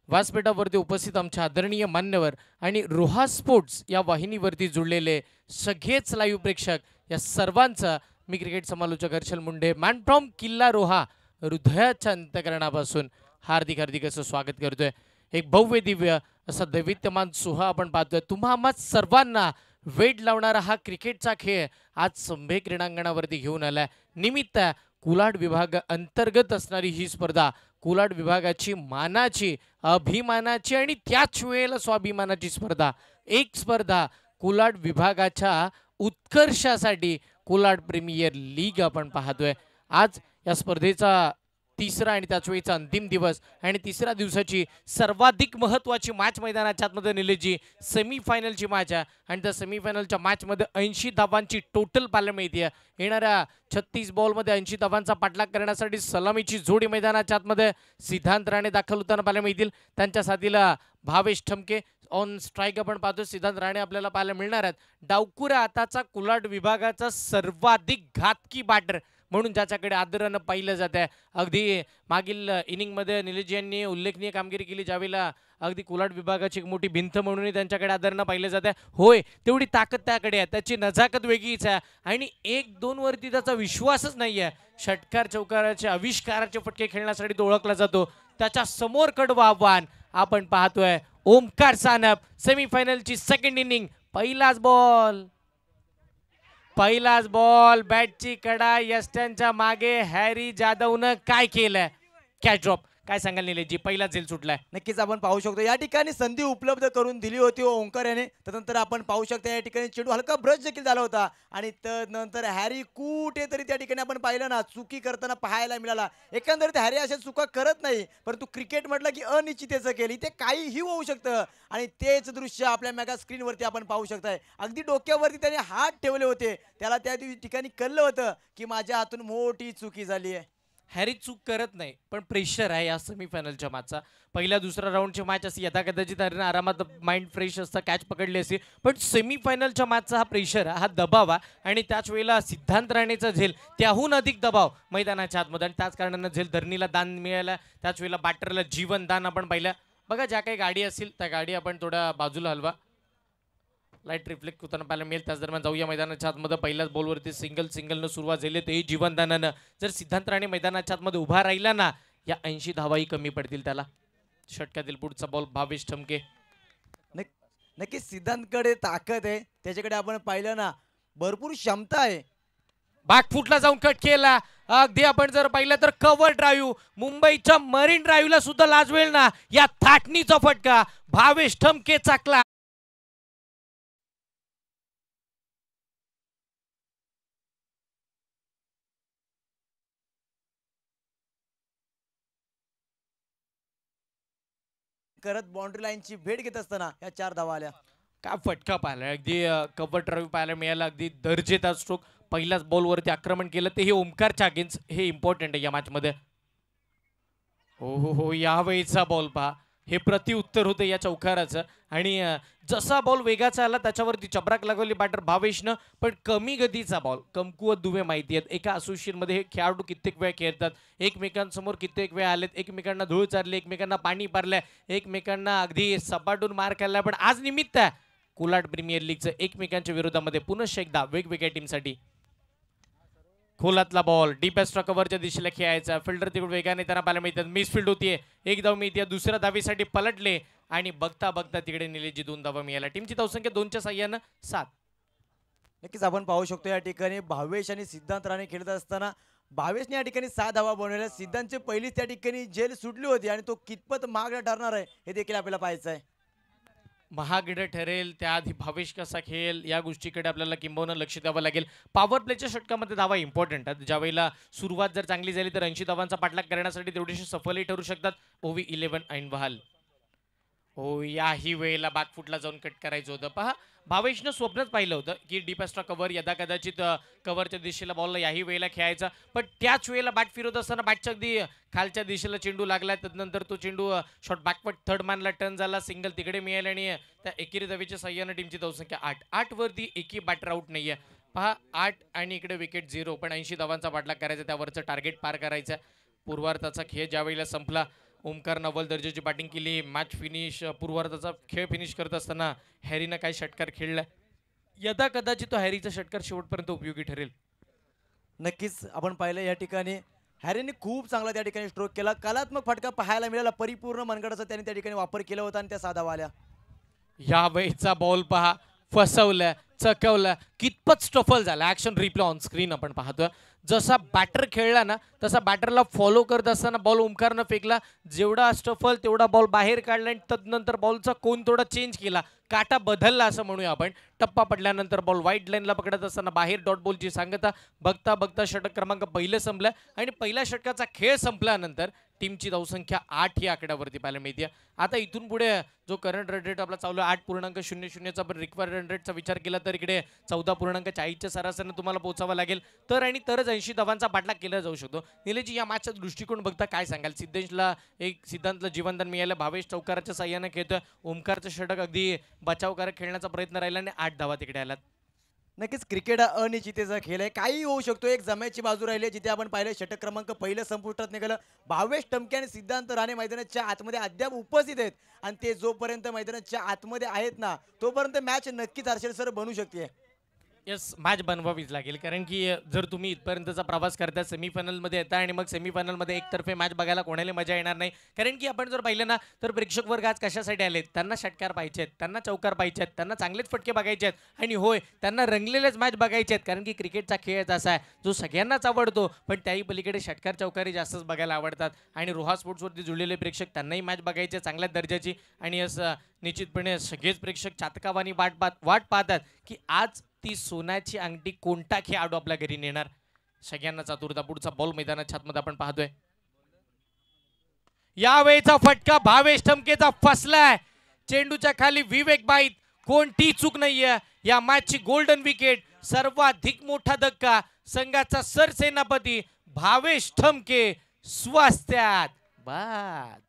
व्यासपीठावरती उपस्थित आमचे आदरणीय मान्यवर आणि रोहा स्पोर्ट्स या वाहिनीवरती जुळलेले सगळेच लाईव्ह प्रेक्षक, या सर्वांचं मी क्रिकेट समालोचक हर्षल मुंडे, मॅन फ्रॉम किल्ला रोहा, हृदयाच्या अंतकरणापासून हार्दिक हार्दिक असं स्वागत करतोय. एक भव्य दिव्य असा दैवित्यमान सोहळा आपण पाहतोय. तुम्हा आम्हा सर्वांना वेड लावणारा हा क्रिकेटचा खेळ आज संभे क्रीडांगणावरती घेऊन आलाय. निमित्त कुलाड विभाग अंतर्गत असणारी ही स्पर्धा, कुलाड विभागाची मानाची, अभिमानाची आणि त्याच वेळेला स्वाभिमानाची स्पर्धा. एक स्पर्धा कुलाड विभागाच्या उत्कर्षासाठी कुलाड प्रीमियर लीग आपण पाहतोय. आज या स्पर्धेचा तिसरा आणि त्याच वेळीचा अंतिम दिवस आणि तिसऱ्या दिवसाची सर्वाधिक महत्त्वाची मॅच मैदानाच्या आतमध्ये निलेशजी सेमीफायनलची मॅच आहे. आणि त्या सेमीफायनलच्या मॅचमध्ये 80 धावांची टोटल पाहायला मिळते. येणाऱ्या 36 बॉलमध्ये 80 धावांचा पाठलाग करण्यासाठी सलामीची जोडी मैदानाच्या आतमध्ये सिद्धांत राणे दाखल होताना पाहायला मिळतील. त्यांच्या साथीला भावेश ठमके ऑन स्ट्राईक आपण पाहतो. सिद्धांत राणे आपल्याला पाहायला मिळणार आहेत. डावकुऱ्या हाताचा कुलाड विभागाचा सर्वाधिक घातकी बॅटर म्हणून ज्याच्याकडे आदरानं पाहिलं जात आहे. अगदी मागील इनिंगमध्ये निलेश यांनी उल्लेखनीय कामगिरी केली, ज्यावेळेला अगदी कुलाड विभागाची एक मोठी भिंत म्हणून त्यांच्याकडे आदरानं पाहिलं जात आहे. होय, तेवढी ताकद त्याकडे आहे, त्याची नजाकत वेगळीच आहे आणि 1-2 वरती त्याचा विश्वासच नाही आहे. षटकार चौकाराचे आविष्काराचे फटके खेळण्यासाठी तो ओळखला जातो. त्याच्या समोर कडवं आव्हान आपण पाहतोय. ओमकार सानप, सेमीफायनलची सेकंड इनिंग, पहिलाच बॉल बॅटची कडा, यष्ट्यांच्या मागे हॅरी जाधवनं काय केलंय, कॅच ड्रॉप. काय सांगाल निलेशजी, पहिलाच झेल सुटलाय. नक्कीच आपण पाहू शकतो या ठिकाणी संधी उपलब्ध करून दिली होती ओंकार याने. त्यानंतर आपण पाहू शकता या ठिकाणी चेंडू हलका ब्रश देखील झाला होता आणि त्यानंतर हॅरी कुठेतरी त्या ठिकाणी आपण पाहिलं ना, चुकी करताना पाहायला मिळाला. एकंदरीत हॅरी अशा चुका करत नाही, परंतु क्रिकेट म्हटलं की अनिश्चिततेचं केली, ते काहीही होऊ शकतं. आणि तेच दृश्य आपल्या मेगा स्क्रीनवरती आपण पाहू शकताय. अगदी डोक्यावरती त्याने हात ठेवले होते. त्याला त्या ठिकाणी कळलं होतं की माझ्या हातून मोठी चुकी झाली आहे. हॅरी चूक करत नाही, पण प्रेशर आहे या सेमीफायनलच्या मॅचचा. पहिल्या दुसऱ्या राऊंडची मॅच असते, यथाकदाचित आरामात माइंड फ्रेश असतं, कॅच पकडली असते. पण सेमीफायनलच्या मॅचचा हा प्रेशर, हा दबाव आणि त्याच वेळेला सिद्धांत राणेचा झेल, त्याहून अधिक दबाव मैदानाच्या आतमध्ये. आणि त्याच कारणानं झेल धरणीला दान मिळालं, त्याच वेळेला बॅटरला जीवन दान आपण पाहिलं. बघा, ज्या काही गाडी असतील त्या गाडी आपण थोड्या बाजूला हलवा, लाईट रिफ्लेक्ट होताना पाहायला मिळेल. त्याच दरम्यान जाऊया मैदानाच्या आतमध्ये. पहिल्याच बॉलवरती सिंगलनं सुरुवात झाली, तेही जीवनदानानं. जर सिद्धांत राणे मैदानाच्या आतमध्ये उभा राहिला ना, या 80 धावाही कमी पडतील त्याला. षटकातील पुढचा बॉल भावेश ठमके. नक्कीच सिद्धांतकडे ताकद आहे, त्याच्याकडे आपण पाहिलं ना भरपूर क्षमता आहे. बॅकफुटला जाऊन कट केला. अगदी आपण जर पाहिलं तर कव्हर ड्राईव्ह, मुंबईच्या मरीन ड्राईव्हला सुद्धा लाजवेल ना या थाटणीचा फटका भावेश ठमके चाकला. करत बाउंड्री लाईनची भेट घेत असताना या 4 धावा आल्या. काय फटका पाहिला, अगदी कव्हर ड्राईव्ह पाहायला मिळाला. अगदी दर्जेदार स्ट्रोक. पहिल्याच बॉलवरती आक्रमण केलं ते हे ओमकारच्या अगेन्स्ट. हे इम्पॉर्टंट आहे या मॅचमध्ये. हो हो हो, यावेळीचा बॉल पहा. हे प्रतिउत्तर होतं या चौकाराचं. आणि जसा बॉल वेगाचा आला त्याच्यावरती चबराक लागवली बॅटर भावेशनं. पण कमी गतीचा बॉल, कमकुवत दुवे माहिती आहेत. एका असोसिएशनमध्ये हे खेळाडू कित्येक वेळ खेळतात, एकमेकांसमोर कित्येक वेळ आलेत, एकमेकांना धूळ चारले, एकमेकांना पाणी पारलंय, एकमेकांना अगदी सपाटून मार खाल्लाय. पण आज निमित्त आहे कोलाड प्रीमियर लीगचं एकमेकांच्या विरोधामध्ये पुनश्च एकदा वेगवेगळ्या टीमसाठी. खोलातला बॉल डीपेस्ट्रा कव्हरच्या दिशेला खेळायचा. फिल्डर तिकडे वेगाने त्यांना पाहायला मिळतात. मिसफिल्ड होतीये. एक धाव मिळते. दुसऱ्या धावीसाठी पलटले आणि बघता बघता तिकडे निलेजी 2 धावा मिळाल्या. टीमची धावसंख्या 2च्या साह्यानं 7. नक्कीच आपण पाहू शकतो या ठिकाणी भावेश आणि सिद्धांत राणे खेळत असताना भावेशने या ठिकाणी 6 धावा बनवल्या. सिद्धांतची पहिलीच त्या ठिकाणी जेल सुटली होती आणि तो कितपत महागडा ठरणार आहे हे देखील आपल्याला पाहायचं आहे. महागडं ठरेल त्याआधी भावेश कसा खेळेल या गोष्टीकडे आपल्याला किंबहुना लक्ष द्यावं लागेल. पॉवर प्लेच्या षटकामध्ये धावा इम्पॉर्टंट आहेत. ज्यावेळेला सुरुवात जर चांगली झाली तर 80 धावांचा पाठलाग करण्यासाठी तेवढीशी सफलही ठरू शकतात. ओव्ही 11 ऐन बहाल. हो, याही वेळेला बॅकफुटला जाऊन कट करायचं होतं. पहा, भावेशनं स्वप्नच पाहिलं होतं की डीपेस्ट्रा कव्हर यदा कदाचित कव्हरच्या दिशेला बॉलला याही वेळेला खेळायचा. पण त्याच वेळेला बॅट फिरवत असताना बॅटच्या अगदी खालच्या दिशेला चेंडू लागला. त्यानंतर तो चेंडू शॉट बॅकवर्ड थर्ड मॅनला टर्न झाला. सिंगल तिकडे मिळाले आणि त्या एकेरी धावेच्या साह्यानं टीमची धावसंख्या 8. 8 वरती एकही बॅटर आउट नाहीये. पहा, 8 आणि इकडे विकेट 0. पण 80 धावांचा पाठलाग करायचा, त्यावरचं टार्गेट पार करायचं. पूर्वार्धाचा खेळ ज्या वेळेला संपला, ओमकार नवल दर्जाची बॅटिंग केली. मॅच फिनिश, पूर्वार्धाचा खेळ फिनिश करत असताना हॅरीनं काय षटकार खेळला. यदा कदाचित तो हॅरीचा षटकार शेवटपर्यंत उपयोगी ठरेल. नक्कीच आपण पाहिलं या ठिकाणी हॅरीने खूप चांगला त्या ठिकाणी स्ट्रोक केला. कलात्मक फटका पाहायला मिळाला. परिपूर्ण मनगडाचा त्याने त्या ठिकाणी वापर केला होता आणि त्या 6 धावा आल्या. या वेळीचा बॉल पहा, फसवलं, चकवलं, कितपत स्टफल झाला. ऍक्शन रिप्ले ऑन स्क्रीन आपण पाहतोय. जसा बॅटर खेळला ना तसा बॅटरला फॉलो करत असताना बॉल ओमकारनं फेकला. जेवढा स्टफल तेवढा बॉल बाहेर काढला आणि तदनंतर बॉलचा कोन थोडा चेंज केला, काटा बदलला असं म्हणूया आपण. टप्पा पडल्यानंतर बॉल वाईट लाईनला पकडत असताना बाहेर डॉट बॉलची सांगता. बघता बघता षटक क्रमांक पहिलं संपलं आणि पहिल्या षटकाचा खेळ संपल्यानंतर टीमची धावसंख्या 8 ही आकड्यावरती पाहायला मिळते. आता इथून पुढे जो करंट रन रेट आपला चालू आहे 8.00चा, पण रिक्वायर्ड रन रेटचा विचार केला तर इकडे 14.40च्या सरासरीने तुम्हाला पोहोचावं लागेल. तर आणि तरच 80 धावांचा पाठलाग केला जाऊ शकतो. निलेशजी, या मॅचचा दृष्टिकोन बघता काय सांगाल? सिद्धांतला जीवनदान मिळालं. भावेश चौकाराच्या साह्यानं खेळतोय. ओमकारचं षटक अगदी बचावकारक खेळण्याचा प्रयत्न राहिला आणि 8 धावा तिकडे आल्यात. नक्कीच क्रिकेट हा अनिश्चिततेचा खेळ आहे. काही होऊ शकतो. एक जमायची बाजू राहिली आहे जिथे आपण पाहिलं षटक क्रमांक पहिलं संपुष्टात निघालं. भावेश ठमके आणि सिद्धांत राणे मैदानाच्या आतमध्ये अद्याप उपस्थित आहेत आणि ते जोपर्यंत मैदानाच्या आतमध्ये आहेत ना तोपर्यंत मॅच नक्कीच हर्षल सर बनू शकते. यस, मॅच बनवावीच लागेल. कारण की जर तुम्ही इथपर्यंतचा प्रवास करता, सेमीफायनलमध्ये येता आणि मग सेमीफायनलमध्ये एकतर्फे मॅच बघायला कोणाला मजा येणार नाही. कारण की आपण जर पाहिलं ना तर प्रेक्षक वर्ग आज कशासाठी आलेत? त्यांना षटकार पाहिजे आहेत, त्यांना चौकार पाहिजे आहेत, त्यांना चांगलेच फटके बघायचे आहेत आणि होय, त्यांना रंगलेलेच मॅच बघायचे आहेत. कारण की क्रिकेटचा खेळ असा आहे जो सगळ्यांनाच आवडतो, पण त्याही पलीकडे षटकार चौकारी जास्तच बघायला आवडतात. आणि रोहा स्पोर्ट्सवरती जुळलेले प्रेक्षक त्यांनाही मॅच बघायचे चांगल्या दर्जाची. आणि असं निश्चितपणे सगळेच प्रेक्षक चातकावानी वाट पाहतात की आज ती सोन्याची अंगठी कोणता खेळाडू आपल्या घरी नेणार. सगळ्यांना चातुरता. पुढचा बॉल मैदानाच्या आतमध्ये आपण पाहतोय. यावेळेचा फटका भावेश ठमकेचा फसलाय. चेंडूच्या खाली विवेक बाईत. कोणती चूक नाहीये. या मॅचची गोल्डन विकेट. सर्वाधिक मोठा धक्का. संघाचा सरसेनापती भावेश ठमके स्वास्थ्यात बाद.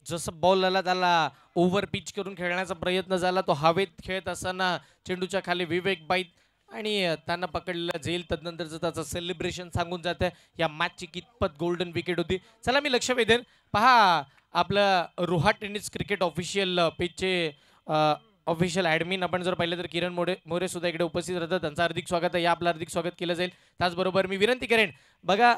जसं बॉल आला त्याला ओव्हर पिच करून खेळण्याचा प्रयत्न झाला. तो हवेत खेळत असताना चेंडूच्या खाली विवेक बाईत आणि त्यांना पकडलं जाईल. तदनंतरचं त्याचं सेलिब्रेशन सांगून जातं या मॅचची कितपत गोल्डन विकेट होती. चला मी लक्ष वेधेन. पहा आपलं रोहा टेनिस क्रिकेट ऑफिशियल पेजचे ऑफिशियल ॲडमिन आपण जर पाहिलं तर किरण मोरे सुद्धा इकडे उपस्थित राहतात. त्यांचं हार्दिक स्वागत आहे. या आपलं हार्दिक स्वागत केलं जाईल. त्याचबरोबर मी विनंती करेन बघा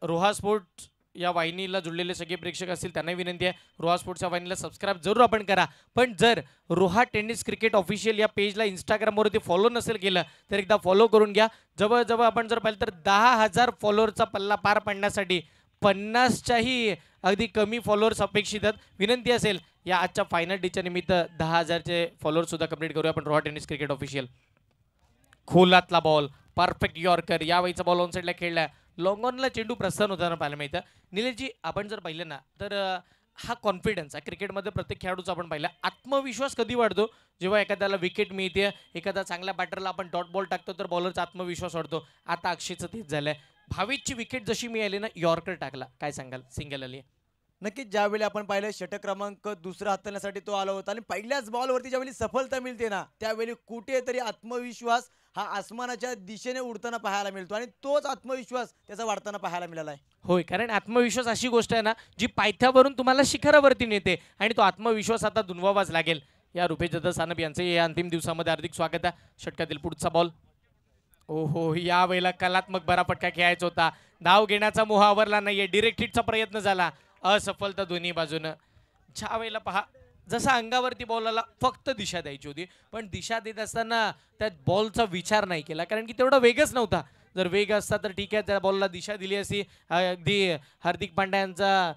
रोहा स्पोर्ट्स या वाहिनीला जुळलेले सगळे प्रेक्षक असतील त्यांनाही विनंती आहे रोहा स्पोर्ट्सच्या वाहिनीला सबस्क्राईब जरूर आपण करा. पण जर रोहा टेनिस क्रिकेट ऑफिशियल या पेजला इंस्टाग्रामवरती फॉलो नसेल केलं तर एकदा फॉलो करून घ्या. जवळजवळ आपण जर पाहिलं तर 10,000 फॉलोअरचा पल्ला पार पाडण्यासाठी 50च्याही अगदी कमी फॉलोअर्स अपेक्षित आहेत. विनंती असेल या आजच्या फायनल डेच्या निमित्त 10,000चे फॉलोअर्स सुद्धा कंप्लीट करूया आपण रोहा टेनिस क्रिकेट ऑफिशियल. खोलातला बॉल परफेक्ट यॉर्कर. यावेळीचा बॉल ऑन साईडला खेळला. लॉंग ऑनला चेंडू प्रस्थान होताना पाहायला मिळतं. निलेशजी आपण जर पाहिलं ना तर हा कॉन्फिडन्स आहे क्रिकेटमध्ये प्रत्येक खेळाडूचा आपण पाहिला. आत्मविश्वास कधी वाढतो जेव्हा एखाद्याला विकेट मिळते. एखादा चांगल्या बॅटरला आपण डॉट बॉल टाकतो तर बॉलरचा आत्मविश्वास वाढतो. आता अक्षयचं तेच झालंय. भावेशची विकेट जशी मिळाली ना यॉर्कर टाकला. काय सांगाल सिंगल आली. नक्कीच ज्यावेळी आपण पाहिलं षटक क्रमांक दुसरा हाताळण्यासाठी तो आला होता आणि पहिल्याच बॉलवरती ज्यावेळी सफलता मिळते ना त्यावेळी कुठेतरी आत्मविश्वास हा आसमानाच्या दिशेने उडताना पाहायला मिळतो आणि तोच आत्मविश्वास त्याचा वाढताना पाहायला मिळाला आहे. होय कारण आत्मविश्वास अशी गोष्ट आहे ना जी पायथ्यावरून तुम्हाला शिखरावरती नेते आणि तो आत्मविश्वास आता दुनवावाच लागेल. या रुपेश जाधव सानप यांचे या अंतिम दिवसामध्ये हार्दिक स्वागत आहे. षटकातील पुढचा बॉल. ओहो या वेळेला कलात्मक बरा फटका खेळायचा होता. धाव घेण्याचा मोह आवरला नाहीये. डिरेक्ट हिटचा प्रयत्न झाला. असफलता दोन्ही बाजूनं. ज्या वेळेला पहा जसा अंगावरती बॉलला फक्त दिशा द्यायची होती पण दिशा देत असताना त्या बॉलचा विचार नाही केला कारण की तेवढा वेगच नव्हता. जर वेग असता तर ठीक आहे त्या बॉलला दिशा दिली असती. अगदी हार्दिक पांड्या यांचा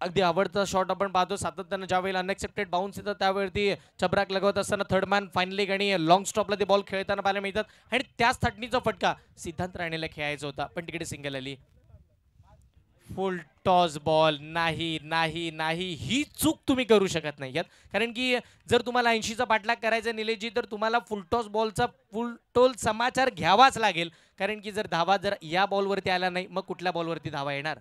अगदी आवडता शॉट आपण पाहतो सातत्यानं. ज्या वेळेला अनएक्सेप्टेड बाउन्स येतात त्यावेळी चबराक लगवत असताना थर्ड मॅन फायनली आणि लॉंग स्टॉपला ते बॉल खेळताना पाहायला मिळतात आणि त्याच थाटणीचा फटका सिद्धांत राणेला खेळायचा होता पण तिकडे सिंगल आली. फुल टॉस बॉल. नाही नाही नाही ही चूक तुम्ही करू शकत नाही यात कारण की जर तुम्हाला 80चा पाठलाग करायचा निलेशजी तर तुम्हाला फुल टॉस बॉलचा फुल टोल समाचार घ्यावाच लागेल कारण की जर धावा जर या बॉलवरती आला नाही मग कुठल्या बॉलवरती धावा येणार.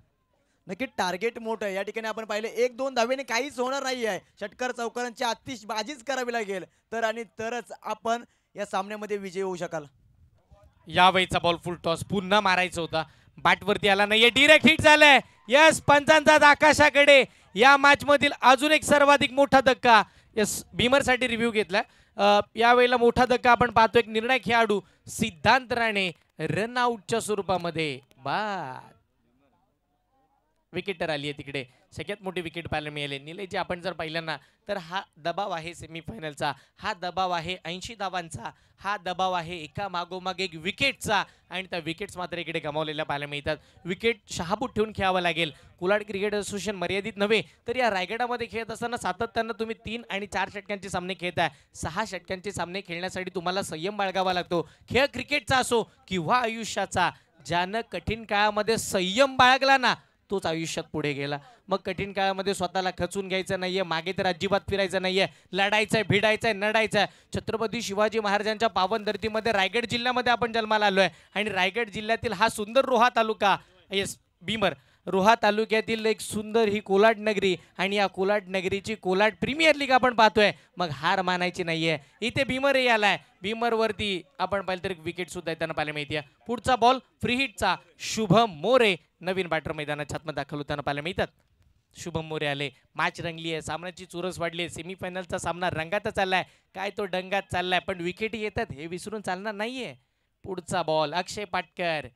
नक्की टार्गेट मोठं आहे या ठिकाणी आपण पाहिलं 1-2 धावेने काहीच होणार नाही आहे. षटकार चौकारांची आतिषबाजीच करावी लागेल तर आणि तरच आपण या सामन्यामध्ये विजयी होऊ शकाल. यावेळीचा बॉल फुल टॉस पुन्हा मारायचा होता. बॅटवरती आला नाहीये. डिरेक्ट हिट झालाय. यस पंचांचा आकाशाकडे. या मॅच मधील अजून एक सर्वाधिक मोठा धक्का. यस भीमरसाठी रिव्ह्यू घेतला. यावेळेला मोठा धक्का आपण पाहतो. एक निर्णायक खेळाडू सिद्धांत राणे रन आउटच्या स्वरूपामध्ये बाद. विकेटर आली आहे तिकडे. सगळ्यात मोठी विकेट पाहायला मिळाली. निलेशजी आपण जर पाहिलं ना तर हा दबाव आहे सेमीफायनलचा. हा दबाव आहे 80 धावांचा. हा दबाव आहे एका मागोमाग एक विकेटचा आणि त्या विकेट्स मात्र इकडे गमावलेल्या पाहायला मिळतात. विकेट शहाबूत ठेवून खेळावं लागेल. कुलाड क्रिकेट असोसिएशन मर्यादित नव्हे तर या रायगडामध्ये खेळत असताना सातत्यानं तुम्ही 3 आणि 4 षटकांचे सामने खेळताय. 6 षटकांचे सामने खेळण्यासाठी तुम्हाला संयम बाळगावा लागतो. खेळ क्रिकेटचा असो किंवा आयुष्याचा. ज्यानं कठीण काळामध्ये संयम बाळगला ना तोच आयुष्यात पुढे गेला. मग कठीण काळामध्ये स्वतःला खचून घ्यायचं नाहीये. मागे तर अजिबात फिरायचं नाहीये. लढायचंय भिडायचंय नडायचंय. छत्रपती शिवाजी महाराजांच्या पावन धर्तीमध्ये रायगड जिल्ह्यामध्ये आपण जन्माला आलोय आणि रायगड जिल्ह्यातील हा सुंदर रोहा तालुका येस भीमर रोहा तालुक्यातील एक सुंदर ही कोलाड नगरी आणि या कोलाड नगरीची कोलाड प्रीमियर लीग आपण पाहतोय. मग हार मानायची नाहीये. इथे भीमरही आलाय. भीमरवरती आपण पाहिलं तर विकेट सुद्धा त्यांना पाहायला मिळते. पुढचा बॉल फ्री हिटचा. शुभम मोरे नवीन बॅटर मैदानात छातमध्ये दाखल होताना पाहायला मिळतात. शुभम मोरे आले. मॅच रंगली आहे. सामन्याची चुरस वाढली आहे. सेमीफायनलचा सामना रंगातच चाललाय. काय तो डंगात चाललाय पण विकेट येतात हे विसरून चालणार नाहीये. पुढचा ball Akshay Patkar.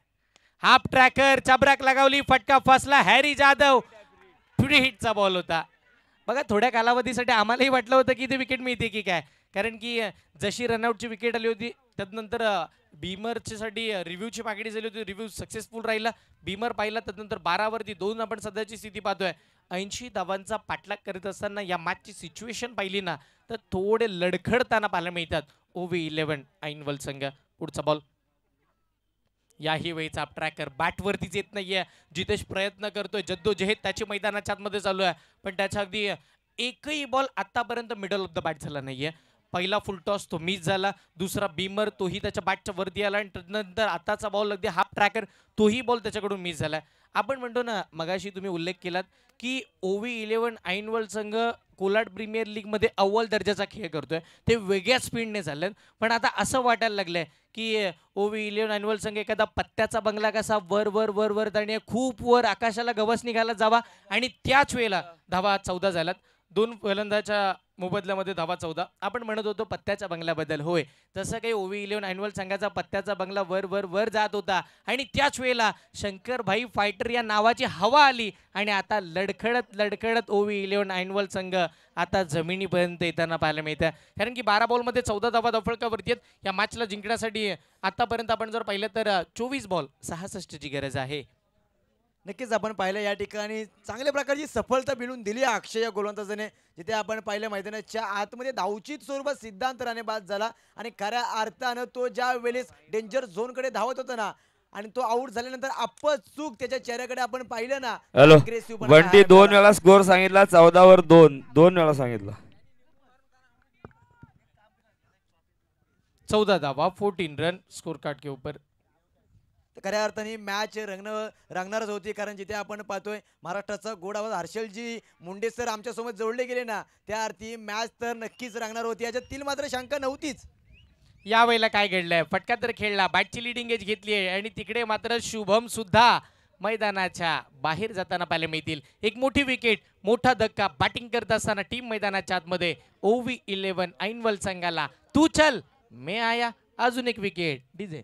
Half tracker चबराक लगावली. फटका फसला. हॅरी जाधव. फ्री हिटचा बॉल होता. बघा थोड्या कालावधीसाठी आम्हालाही वाटलं होतं की ते विकेट मिळते की काय कारण की जशी रनआउटची विकेट आली होती त्यानंतर भीमरच्यासाठी रिव्ह्यूची मागणी झाली होती. रिव्ह्यू सक्सेसफुल राहिला. भीमर पाहिला त्यानंतर 12वरती 2 आपण सध्याची स्थिती पाहतोय. 80 धावांचा पाठलाग करत असताना या मॅचची सिच्युएशन पाहिली ना तर थोडे लडखडताना पाहायला मिळतात. OV11 ऐनवल संघ. पुढचा बॉल. याही वेळीचा ट्रॅकर बॅटवरतीच येत नाहीये. जितेश प्रयत्न करतोय. जद्दोजहद त्याची मैदानाच्या आतमध्ये चालू आहे पण त्याच्या अगदी एकही बॉल आतापर्यंत मिडल ऑफ द बॅट झाला नाहीये. पहिला फुल टॉस तो मिस झाला. दुसरा भीमर तोही त्याच्या बॅटच्या वरती आला आणि नंतर आताचा बॉल अगदी हाफ ट्रॅकर तोही बॉल त्याच्याकडून मिस झाला. आपण म्हणतो ना, मगाशी तुम्ही उल्लेख केलात की OV11 ऐनवल संघ कोलाड प्रीमियर लीग मध्ये अव्वल दर्जाचा खेळ करतोय, ते वेगळ्या स्पीडने झालं. पण आता असं वाटायला लागलंय की OV11 ऐनवल संघ एखादा पत्त्याचा बंगला कसा वर वर वर वर आणि खूप वर आकाशाला गवसणी घालत जावा आणि त्याच वेळेला धावा 14 झाल्यात. 2 फलंदाच्या मोबदल्यामध्ये धावा 14. आपण म्हणत होतो पत्त्याच्या बंगल्याबद्दल. होय, जसं काही OV11 ऐनवल संघाचा पत्त्याचा बंगला वर वर वर जात होता आणि त्याच वेळेला शंकरभाई फायटर या नावाची हवा आली आणि आता लडखडत लडखडत OV11 ऐनवल संघ आता जमिनीपर्यंत येताना पाहायला मिळतं. कारण की 12 बॉलमध्ये 14 धावा दफळकावरती आहेत. या मॅचला जिंकण्यासाठी आतापर्यंत आपण जर पाहिलं तर 24 बॉल 66 ची गरज आहे. नक्कीच आपण पाहिलं या ठिकाणी चांगल्या प्रकारची सफलता मिळवून दिली आहे अक्षय या गोलंदाजाने, जिथे आपण पाहिलं मैदानाच्या आतमध्ये धावचित स्वरूपात सिद्धांत राणे बाद झाला आणि खऱ्या अर्थानं तो ज्या वेळेस डेंजर झोनकडे धावत होता ना आणि तो आऊट झाल्यानंतर चूक त्याच्या चेहऱ्याकडे आपण पाहिलं ना. हॅलो aggressive पण बंटी पाहायला 2 मिळाला. वेळा स्कोर सांगितला, 14 वर 2 वेळा सांगितला. 14 धावा 14 रन स्कोर कार्ड के ऊपर. तर खऱ्या अर्थाने मॅच रंगणारच होती, कारण जिथे आपण पाहतोय महाराष्ट्राचा गोड आवाज हर्षलजी मुंडे सर आमच्यासोबत जोडले गेले ना, त्या अर्थी मॅच तर नक्कीच रंगणार होती, याच्यातील मात्र शंका नव्हतीच. या वेळेला काय घडलंय, फटका तर खेळला, बॅटची लिडिंग एज घेतली आहे आणि तिकडे मात्र शुभम सुद्धा मैदानाच्या बाहेर जाताना पाहायला मिळतील. एक मोठी विकेट, मोठा धक्का बॅटिंग करत असताना टीम मैदानाच्या आतमध्ये OV11 ऐनवल संघाला तू चल मैं आया. अजून एक विकेट. डीजे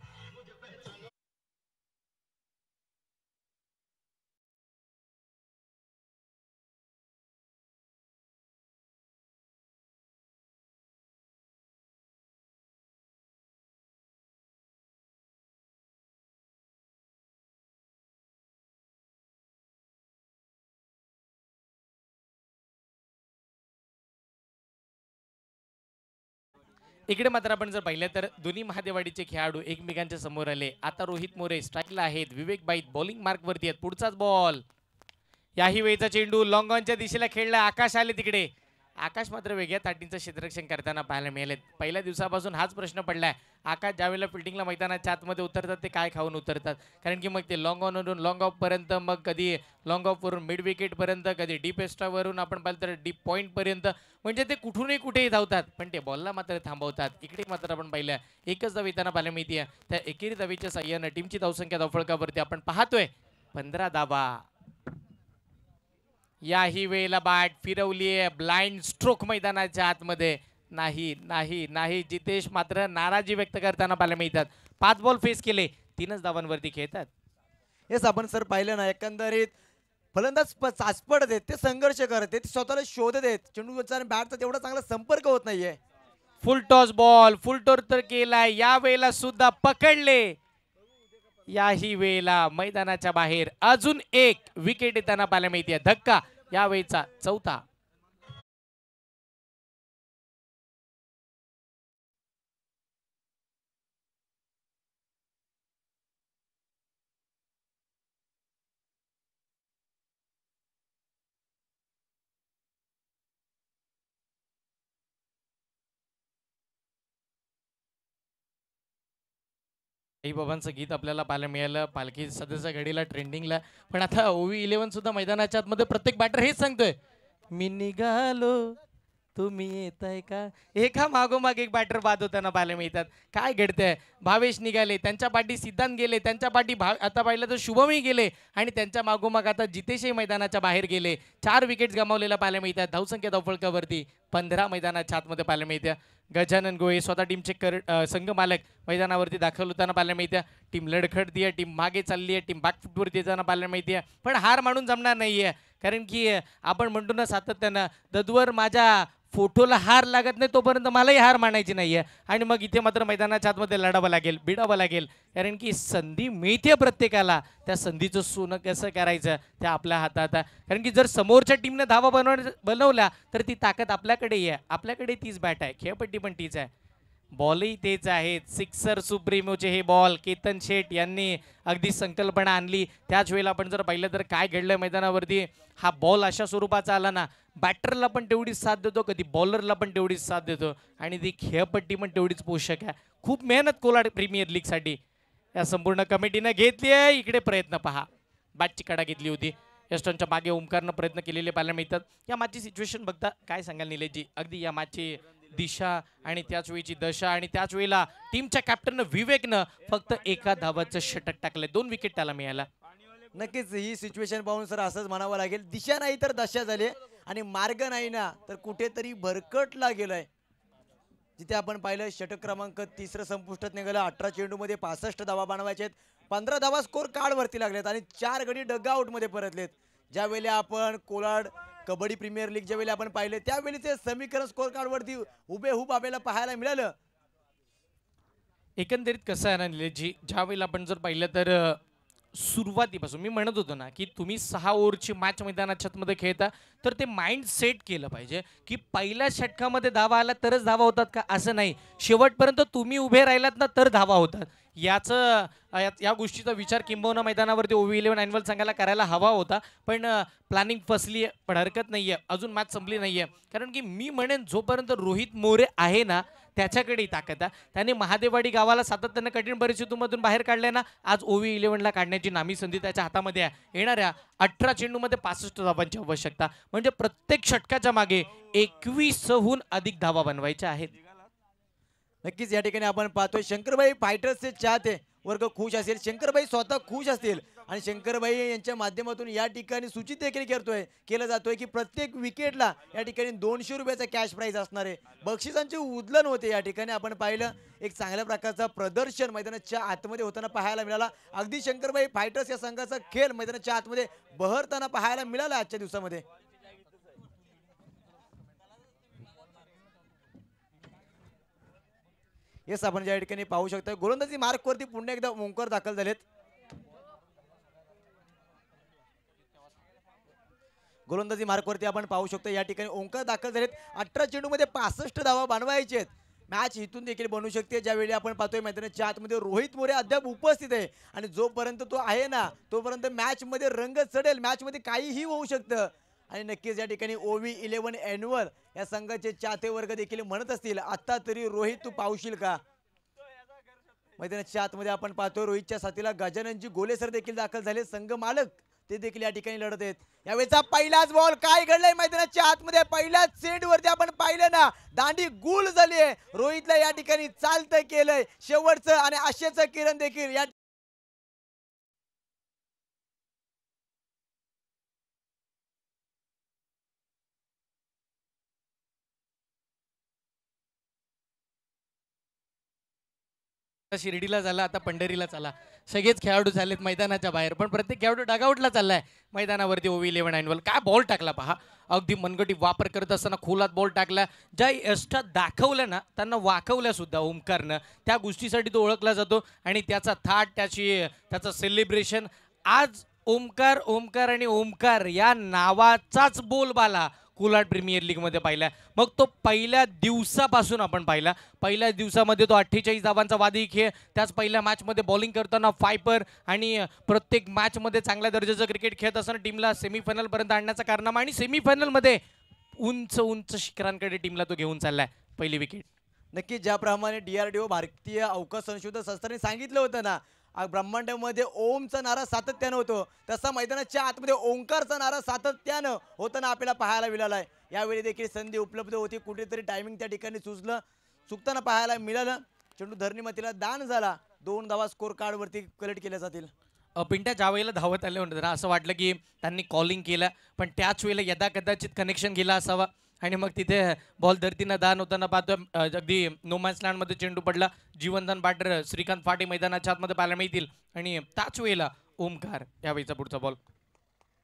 इकडे मात्र आपण जर पाहिलं तर दोन्ही महादेवाडीचे खेळाडू एकमेकांच्या समोर आले. आता रोहित मोरे स्ट्राईकला आहेत, विवेक बाईत बॉलिंग मार्क वरती आहेत. पुढचाच बॉल, याही वेळेचा चेंडू लॉंग ऑनच्या दिशेला खेळला. आकाश आले तिकडे. आकाश मात्र वेगळ्या ताटींचं क्षेत्ररक्षण करताना पाहायला मिळाले. पहिल्या दिवसापासून हाच प्रश्न पडलाय, आकाश ज्यावेळेला फिल्डिंगला मैदानाच्या आतमध्ये उतरतात ते काय खाऊन उतरतात. कारण की मग ते लॉंग ऑनवरून लॉंग ऑफ पर्यंत, मग कधी लॉंग ऑफ वरून मिड विकेट पर्यंत, कधी डीप एस्ट्रावरून आपण पाहिलं तर डीप पॉईंट पर्यंत, म्हणजे ते कुठूनही कुठेही धावतात पण ते बॉलला मात्र थांबवतात. इकडे मात्र आपण पाहिलं एकच धाव येताना पाहायला मिळते. त्या एकेरी धावेच्या साह्यानं टीमची धावसंख्या धावफळकावरती आपण पाहतोय 15 धावा. याही वेळेला बॅट फिरवलीये ब्लाइंड स्ट्रोक मैदानाच्या आतमध्ये. नाही नाही नाही, जितेश मात्र नाराजी व्यक्त करताना पाहायला मिळतात. 5 बॉल फेस केले, 3च धावांवरती खेळतात. हेच आपण सर पाहिलं ना, एकंदरीत फलंदाज चाचपडत आहेत, ते संघर्ष करत आहेत, ते स्वतःला शोधत आहेत. चेंडूचा आणि बॅटचा तेवढा चांगला संपर्क होत नाहीये. फुल टॉस बॉल, फुल टॉस तर केलाय, या वेळेला सुद्धा पकडले. याही वेळेला मैदानाच्या बाहेर अजून एक विकेट येताना पाहायला मिळते. धक्का यावेळेचा 4था. आई बाबांचं गीत आपल्याला पाहायला मिळालं, पालखी सदस्य घडीला ट्रेंडिंगला. पण आता OV11 सुद्धा मैदानाच्या आतमध्ये प्रत्येक बॅटर हेच सांगतोय, मी निघालो तुम्ही येताय का. एका मागोमाग एक बॅटर बाद होताना पाहायला मिळतात. काय घडतंय, भावेश निघाले, त्यांच्या पाठी सिद्धांत गेले, त्यांच्या पाठी आता पाहिलं तर शुभमही गेले आणि त्यांच्या मागोमाग आता जितेशही मैदानाच्या बाहेर गेले. 4 विकेट्स गमावलेला पाहायला मिळतात. धावसंख्या धावफळकावरती 15 मैदानाच्या आतमध्ये पाहायला मिळते. गजानन गोळे स्वतः टीमचे संघ मालक मैदानावरती दाखल होताना पाहायला मिळते. टीम लडखडती आहे, टीम मागे चालली आहे, टीम बॅकफुटवरती येताना पाहायला मिळते. पण हार मानून जमणार नाहीये, कारण की आपण म्हणतो ना सातत्यानं, ददवर माझ्या फोटोला हार लागत नाही तोपर्यंत मलाही हार मानायची नाहीये. आणि मग इथे मात्र मैदानाच्या आतमध्ये लढावं लागेल, भिडावं लागेल, कारण की संधी मिळते प्रत्येकाला. त्या संधीचं सोनं कसं करायचं ते आपल्या हातात आहे. कारण की जर समोरच्या टीमने धावा बनवल्या तर ती ताकद आपल्याकडे आहे. आपल्याकडे तीच बॅट आहे, खेळपट्टी पण तीच आहे, बॉलही तेच आहेत. सिक्सर सुप्रीमोचे हे बॉल केतन शेठ यांनी अगदी संकल्पना आणली. त्याच वेळेला आपण जर पाहिलं तर काय घडलं मैदानावरती, हा बॉल अशा स्वरूपाचा आला ना, बॅटरला पण तेवढीच साथ देतो, कधी बॉलरला पण तेवढीच साथ देतो आणि ती खेळपट्टी पण तेवढीच पोषक आहे. खूप मेहनत कोलाड प्रीमियर लीगसाठी या संपूर्ण कमिटीनं घेतली आहे. इकडे प्रयत्न पहा, बॅटची कडा घेतली होती. यष्टनच्या मागे ओमकारनं प्रयत्न केलेले पाहायला मिळतात. या मॅचची सिच्युएशन बघता काय सांगाल निलेशजी? अगदी या मॅचची दिशा आणि त्याच वेळीची दशा आणि त्याच वेळेला टीमच्या कॅप्टन विवेकनं फक्त एका धावाचं षटक टाकलंय. 2 विकेट त्याला मिळाला. नक्कीच ही सिच्युएशन पाहून सर असंच म्हणावं लागेल, दिशा नाही तर दशा झाली आणि मार्ग नाही ना तर कुठेतरी भरकटला गेलाय. जिथे आपण पाहिलं षटक क्रमांक 3 संपुष्टात निघालं. 18 चेंडूमध्ये 65 धावा बनवायचे आहेत. 15 धावा स्कोर कार्ड वरती लागलेत आणि 4 गडी डगआउट मध्ये परतलेत. ज्यावेळी आपण कोलाड कबड्डी प्रीमियर लीग ज्यावेळी आपण पाहिले त्यावेळी ते समीकरण स्कोर कार्ड वरती हुबेहूब आपल्याला पाहायला मिळालं. एकंदरीत कसं आहे ना निलेशजी, ज्या वेळेला आपण जर पाहिलं तर सुरुवातीपासून मी म्हणत होतो ना की तुम्ही 6 ओव्हरची मॅच मैदानाच्या मध्ये खेळता तर ते माइंड सेट केलं पाहिजे की पहिल्या षटकामध्ये धावा आला तरच धावा होतात का, असं नाही. शेवटपर्यंत तुम्ही उभे राहिलात ना तर धावा होतात. या गोष्टीचा विचार किंबहुना मैदानावरती OV11 ॲन्युअल संघाला करायला हवा होता. पण प्लॅनिंग फसली आहे. पण हरकत नाहीये, अजून मॅच संपली नाहीये. कारण की मी म्हणेन जोपर्यंत रोहित मोरे आहे ना त्याच्याकडे ताकद आहे. त्याने महादेवाडी गावाला सातत्याने कठीण परिस्थितीमधून बाहेर काढले ना. आज OV11ला काढण्याची नामी संधी त्याच्या हातामध्ये आहे. येणाऱ्या 18 चेंडूमध्ये 65 धावांची आवश्यकता, म्हणजे प्रत्येक षटकाच्या मागे 21हून अधिक धावा बनवायच्या आहेत. नक्कीच या ठिकाणी आपण पाहतोय शंकरभाई फायटर्सचे चाहते वर्ग खुश असेल, शंकरभाई स्वतः खुश असतील आणि शंकरभाई यांच्या माध्यमातून या ठिकाणी सूचित देखील केलं जातोय की प्रत्येक विकेटला या ठिकाणी 200 रुपयाचा कॅश प्राइज असणार आहे. बक्षिसांचे उधलन होते. या ठिकाणी आपण पाहिलं एक चांगल्या प्रकारचं प्रदर्शन मैदानाच्या आतमध्ये होताना पाहायला मिळाला. अगदी शंकरभाई फायटर्स या संघाचा खेळ मैदानाच्या आतमध्ये बहरताना पाहायला मिळाला आजच्या दिवसामध्ये. येस आपण ज्या ठिकाणी पाहू शकतो गोलंदाजी मार्क वरती पुन्हा एकदा ओंकार दाखल झालेत. गोलंदाजी मार्क वरती आपण पाहू शकतो या ठिकाणी ओंकार दाखल झालेत. 18 चेंडूमध्ये 65 धावा बनवायचे आहेत. मॅच इथून देखील बनू शकते. ज्यावेळी आपण पाहतोय मैदानाच्या आतमध्ये रोहित मोरे अद्याप उपस्थित आहे आणि जोपर्यंत तो आहे ना तोपर्यंत मॅच मध्ये रंग चढेल. मॅच मध्ये काहीही होऊ शकतं आणि नक्कीच या ठिकाणी OV11 ॲन्युअल या संघाचे चाहते वर्ग देखील म्हणत असतील आता तरी रोहित तू पाहशील का. मैदानाच्या आतमध्ये आपण पाहतोय रोहितच्या साथीला गजाननजी गोले सर देखील दाखल झाले. संघ मालक ते देखील या ठिकाणी लढत आहेत. यावेळेचा पहिलाच बॉल काय घडलाय मैदानाच्या आतमध्ये पहिल्याच सेटवरती आपण पाहिलं ना दांडी गुल झाली आहे. रोहितला या ठिकाणी चालतं केलंय शेवटचं आणि आशेचं किरण देखील या शिर्डीला झाला, आता पंढरीला चाला. सगळेच खेळाडू झालेत मैदानाच्या बाहेर, पण प्रत्येक खेळाडू डगआउटला चाललाय. मैदानावरती OV11 ॲन्युअल काय बॉल टाकला पहा. अगदी मनगटी वापर करत असताना खोलात बॉल टाकला. ज्या यष्टात दाखवलं ना त्यांना वाकवल्या सुद्धा ओमकारनं. त्या गोष्टीसाठी तो ओळखला जातो आणि त्याचा थाट त्याचं सेलिब्रेशन आज ओमकार ओमकार आणि ओमकार या नावाचाच बोलबाला कोलाड प्रीमियर लीगमध्ये पाहिला. मग तो पहिल्या दिवसापासून आपण पाहिला. पहिल्या दिवसामध्ये तो 48 धावांचा वादी खेळ, त्याच पहिल्या मॅचमध्ये बॉलिंग करताना फायपर आणि प्रत्येक मॅचमध्ये चांगल्या दर्जाचं क्रिकेट खेळत असताना टीमला सेमीफायनलपर्यंत आणण्याचा कारनामा आणि सेमीफायनलमध्ये उंच उंच शिखरांकडे टीमला तो घेऊन चाललाय. पहिली विकेट. नक्की ज्याप्रमाणे DRDO भारतीय अवकाश संशोधन संस्थेने सांगितलं होतं ना ब्रह्मांडामध्ये ओमचा नारा सातत्यानं होतो तसा मैदानाच्या आतमध्ये ओंकारचा नारा सातत्यानं होताना आपल्याला पाहायला मिळालाय. यावेळी देखील संधी उपलब्ध होती. कुठेतरी टायमिंग त्या ठिकाणी चुकताना पाहायला मिळालं. चेंडू धरणीमतीला दान झाला. 2 धावा स्कोर कार्ड वरती कलेक्ट केल्या जातील. पिंट्या ज्या वेळेला धावत आले होते असं वाटलं की त्यांनी कॉलिंग केलं, पण त्याच वेळेला यदा कदाचित कनेक्शन गेला असावा आणि मग तिथे बॉल धरतीनं दान होताना पाहतो. अगदी नोमॅन्स लँडमध्ये चेंडू पडला. जीवनदान बॅटर श्रीकांत फाटे मैदानाच्या आतमध्ये पाहायला मिळतील आणि त्याच वेळेला ओमकार यावेळीचा पुढचा बॉल.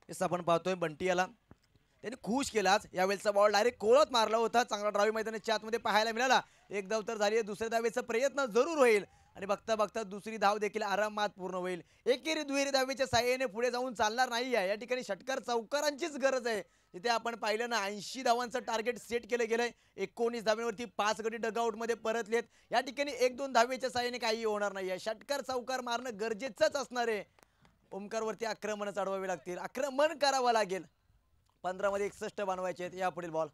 हेच आपण पाहतोय बंटी याला त्यांनी खुश केलाच. यावेळेचा बॉल डायरेक्ट कोळत मारला होता. चांगला ड्राईव्ह मैदानाच्या आतमध्ये पाहायला मिळाला. एक धाव तर झाली. दुसऱ्या धावेचा प्रयत्न जरूर होईल आणि बघता बघता दुसरी धाव देखील आरामात पूर्ण होईल. एकेरी दुहेरी धावेच्या साह्याने पुढे जाऊन चालणार नाही आहे. या ठिकाणी षटकार चौकारांचीच गरज आहे. तिथे आपण पाहिलं ना 80 धावांचं टार्गेट सेट केलं गेलंय. 19 धाव्यांवरती 5 गडी डगआउट मध्ये परतलेत. या ठिकाणी 1-2 धावेच्या साह्याने काही होणार नाहीये. षटकार चौकार मारणं गरजेचंच असणार आहे. ओमकारवरती आक्रमण चढवावे लागतील. आक्रमण करावं लागेल. 15 मध्ये 61 बनवायचे आहेत. या पुढील बॉल.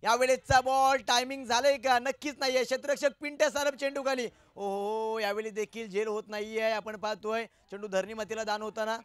यावेळेचा बॉल टायमिंग झालंय का? नक्कीच नाहीये. क्षेत्ररक्षक पिंट्या सारप चेंडू खाली. ओहो यावेळी देखील झेल होत नाहीये. आपण पाहतोय चेंडू धरणीमतीला दान होताना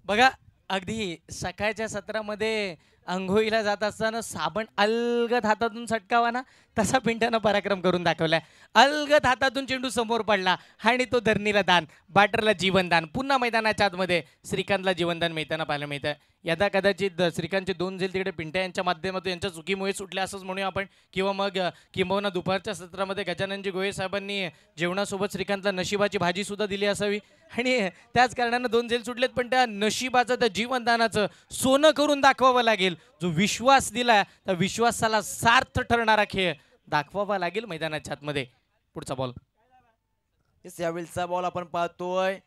बघा अगदी सकाळच्या सत्रामध्ये अंघोळीला जात असताना साबण अलगद हातातून सटकावा ना, तसा पिंट्यानं पराक्रम करून दाखवलाय. अलगद हातातून चेंडू समोर पडला आणि तो धरणीला दान, बॅटरला जीवनदान. पुन्हा मैदानाच्या आतमध्ये श्रीकांतला जीवनदान मिळताना पाहायला मिळतं. यदा कदाचित श्रीकांतचे 2 झेल तिकडे पिंट्या यांच्या माध्यमातून यांच्या चुकीमुळे सुटले असंच म्हणूया आपण, किंवा मग किंबहुना दुपारच्या सत्रामध्ये गजाननजी गोळे साहेबांनी जेवणासोबत श्रीकांतला नशिबाची भाजी सुद्धा दिली असावी आणि त्याच कारणानं 2 झेल सुटलेत. पण त्या नशिबाचं, त्या जीवनदानाचं सोनं करून दाखवावं लागेल. जो विश्वास दिला त्या विश्वासाला सार्थ ठरणारा खेळ दाखवावा लागेल मैदानाच्या आतमध्ये. पुढचा बॉल. यावेळीचा बॉल आपण पाहतोय.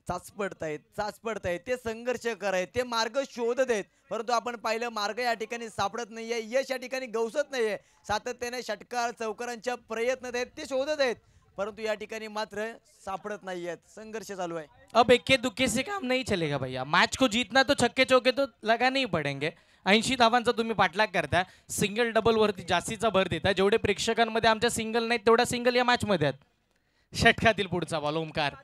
चाचपडतायत ते संघर्ष करायत, ते मार्ग शोधत आहेत, परंतु आपण पाहिलं मार्ग या ठिकाणी सापडत नाहीये, यश या ठिकाणी गवसत नाहीये. सातत्याने षटकार चौकारांच्या प्रयत्न आहेत, ते शोधत आहेत, परंतु या ठिकाणी मात्र सापडत नाहीयेत. संघर्ष चालू आहे. अब इक्के दुक्के से काम नहीं चलेगा भैया. मैच को जीतना तो छक्के चौके तो लगाने ही पडेंगे. 80 धावांचा तुम्ही पाठलाग करता, सिंगल डबल वरती जास्तीचा भर देता. जेवढे प्रेक्षकांमध्ये आमच्या सिंगल नाहीत तेवढा सिंगल या मॅच मध्ये आहेत. षटकातील पुढचा बॉल ओमकार.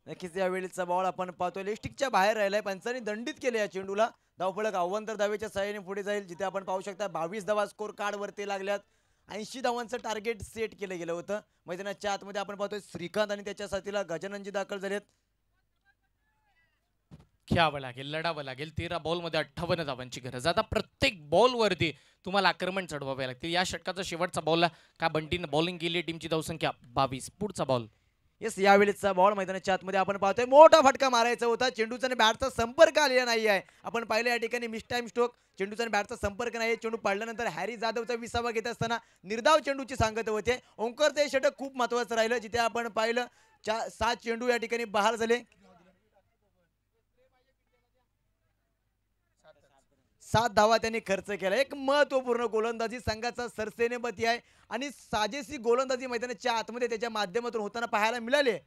नक्कीच यावेळीचा बॉल आपण पाहतोय लिस्टिकच्या बाहेर राहिलाय. पंचांनी दंडित केले या चेंडूला. धावफलक अव्वंतर धावेच्या सहाय्याने पुढे जाईल, जिथे आपण पाहू शकता 22 धावा स्कोर कार्ड वरती लागल्यात. 80 धावांचं टार्गेट सेट केलं गेलं होतं. मैदानाच्या आतमध्ये आपण पाहतोय श्रीकांत आणि त्याच्या साथीला गजाननजी दाखल झालेत. खेळावं लागेल, लढावं लागेल. 13 बॉलमध्ये 58 धावांची गरज. आता प्रत्येक बॉलवरती तुम्हाला आक्रमण चढवावे लागते. या षटकाचा शेवटचा बॉलला का बंटीनं बॉलिंग केली. टीमची धावसंख्या 22. पुढचा बॉल. येस यावेळीचा बॉल मैदानाच्या आतमध्ये आपण पाहतोय. मोठा फटका मारायचा होता, चेंडूचा आणि बॅटचा संपर्क आलेला नाही आहे. आपण पाहिलं या ठिकाणी मिस टाइम स्ट्रोक, चेंडूचा आणि बॅटचा संपर्क नाही. चेंडू पडल्यानंतर हॅरी जाधवचा विसावा घेत असताना निर्धाव चेंडूची सांगत होते. ओंकारचं हे षटक खूप महत्वाचं राहिलं, जिथे आपण पाहिलं 7 चेंडू या ठिकाणी बहाल झाले. 7 धावा त्यांनी खर्च केला. एक महत्वपूर्ण गोलंदाजी संघाचा सरसेनापती आहे आणि साजेसी गोलंदाजी मैदानाच्या आतमध्ये त्याच्या माध्यमातून होताना पाहायला मिळाले.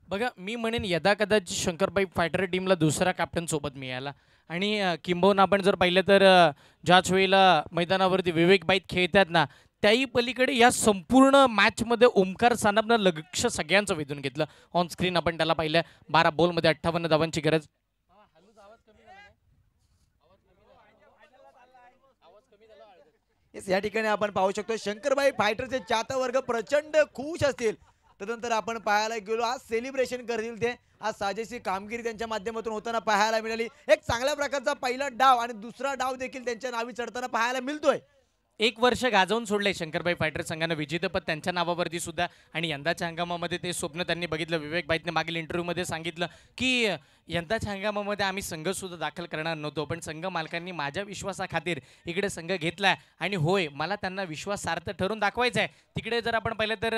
बघा मी म्हणेन यदा कदाचित शंकरबाई फायटर टीमला दुसरा कॅप्टन सोबत मिळाला आणि किंबहुना आपण जर पाहिलं तर ज्याच वेळेला मैदानावरती विवेक बाईत खेळतात ना, त्याही पलीकडे या संपूर्ण मॅचमध्ये ओमकार सानपनं लक्ष सगळ्यांचं वेधून घेतलं. ऑन स्क्रीन आपण त्याला पाहिलं. 12 बॉलमध्ये 58 धावांची गरज. या ठिकाणी आपण पाहू शकतो शंकरबाई फायटरचे चाहता वर्ग प्रचंड खुश असतील. तदनंतर आपण पाहायला गेलो, आज सेलिब्रेशन करतील ते. आज साजेशी कामगिरी त्यांच्या माध्यमातून होताना पाहायला मिळाली. एक चांगल्या प्रकारचा पहिला डाव आणि दुसरा डाव देखील त्यांच्या नावी चढताना पाहायला मिळतोय. 1 वर्ष गाजवून सोडले शंकरबाई फायटर संघानं विजेतेपद त्यांच्या नावावरती सुद्धा. आणि यंदाच्या हंगामामध्ये ते स्वप्न त्यांनी बघितलं. विवेक बाईतने मागील इंटरव्ह्यूमध्ये सांगितलं की यंदाच्या हंगामामध्ये आम्ही संघ सुद्धा दाखल करणार नव्हतो, पण संघ मालकांनी माझ्या विश्वासाखातीर इकडे संघ घेतला आणि होय मला त्यांना विश्वासार्थ ठरून दाखवायचा आहे. तिकडे जर आपण पाहिलं तर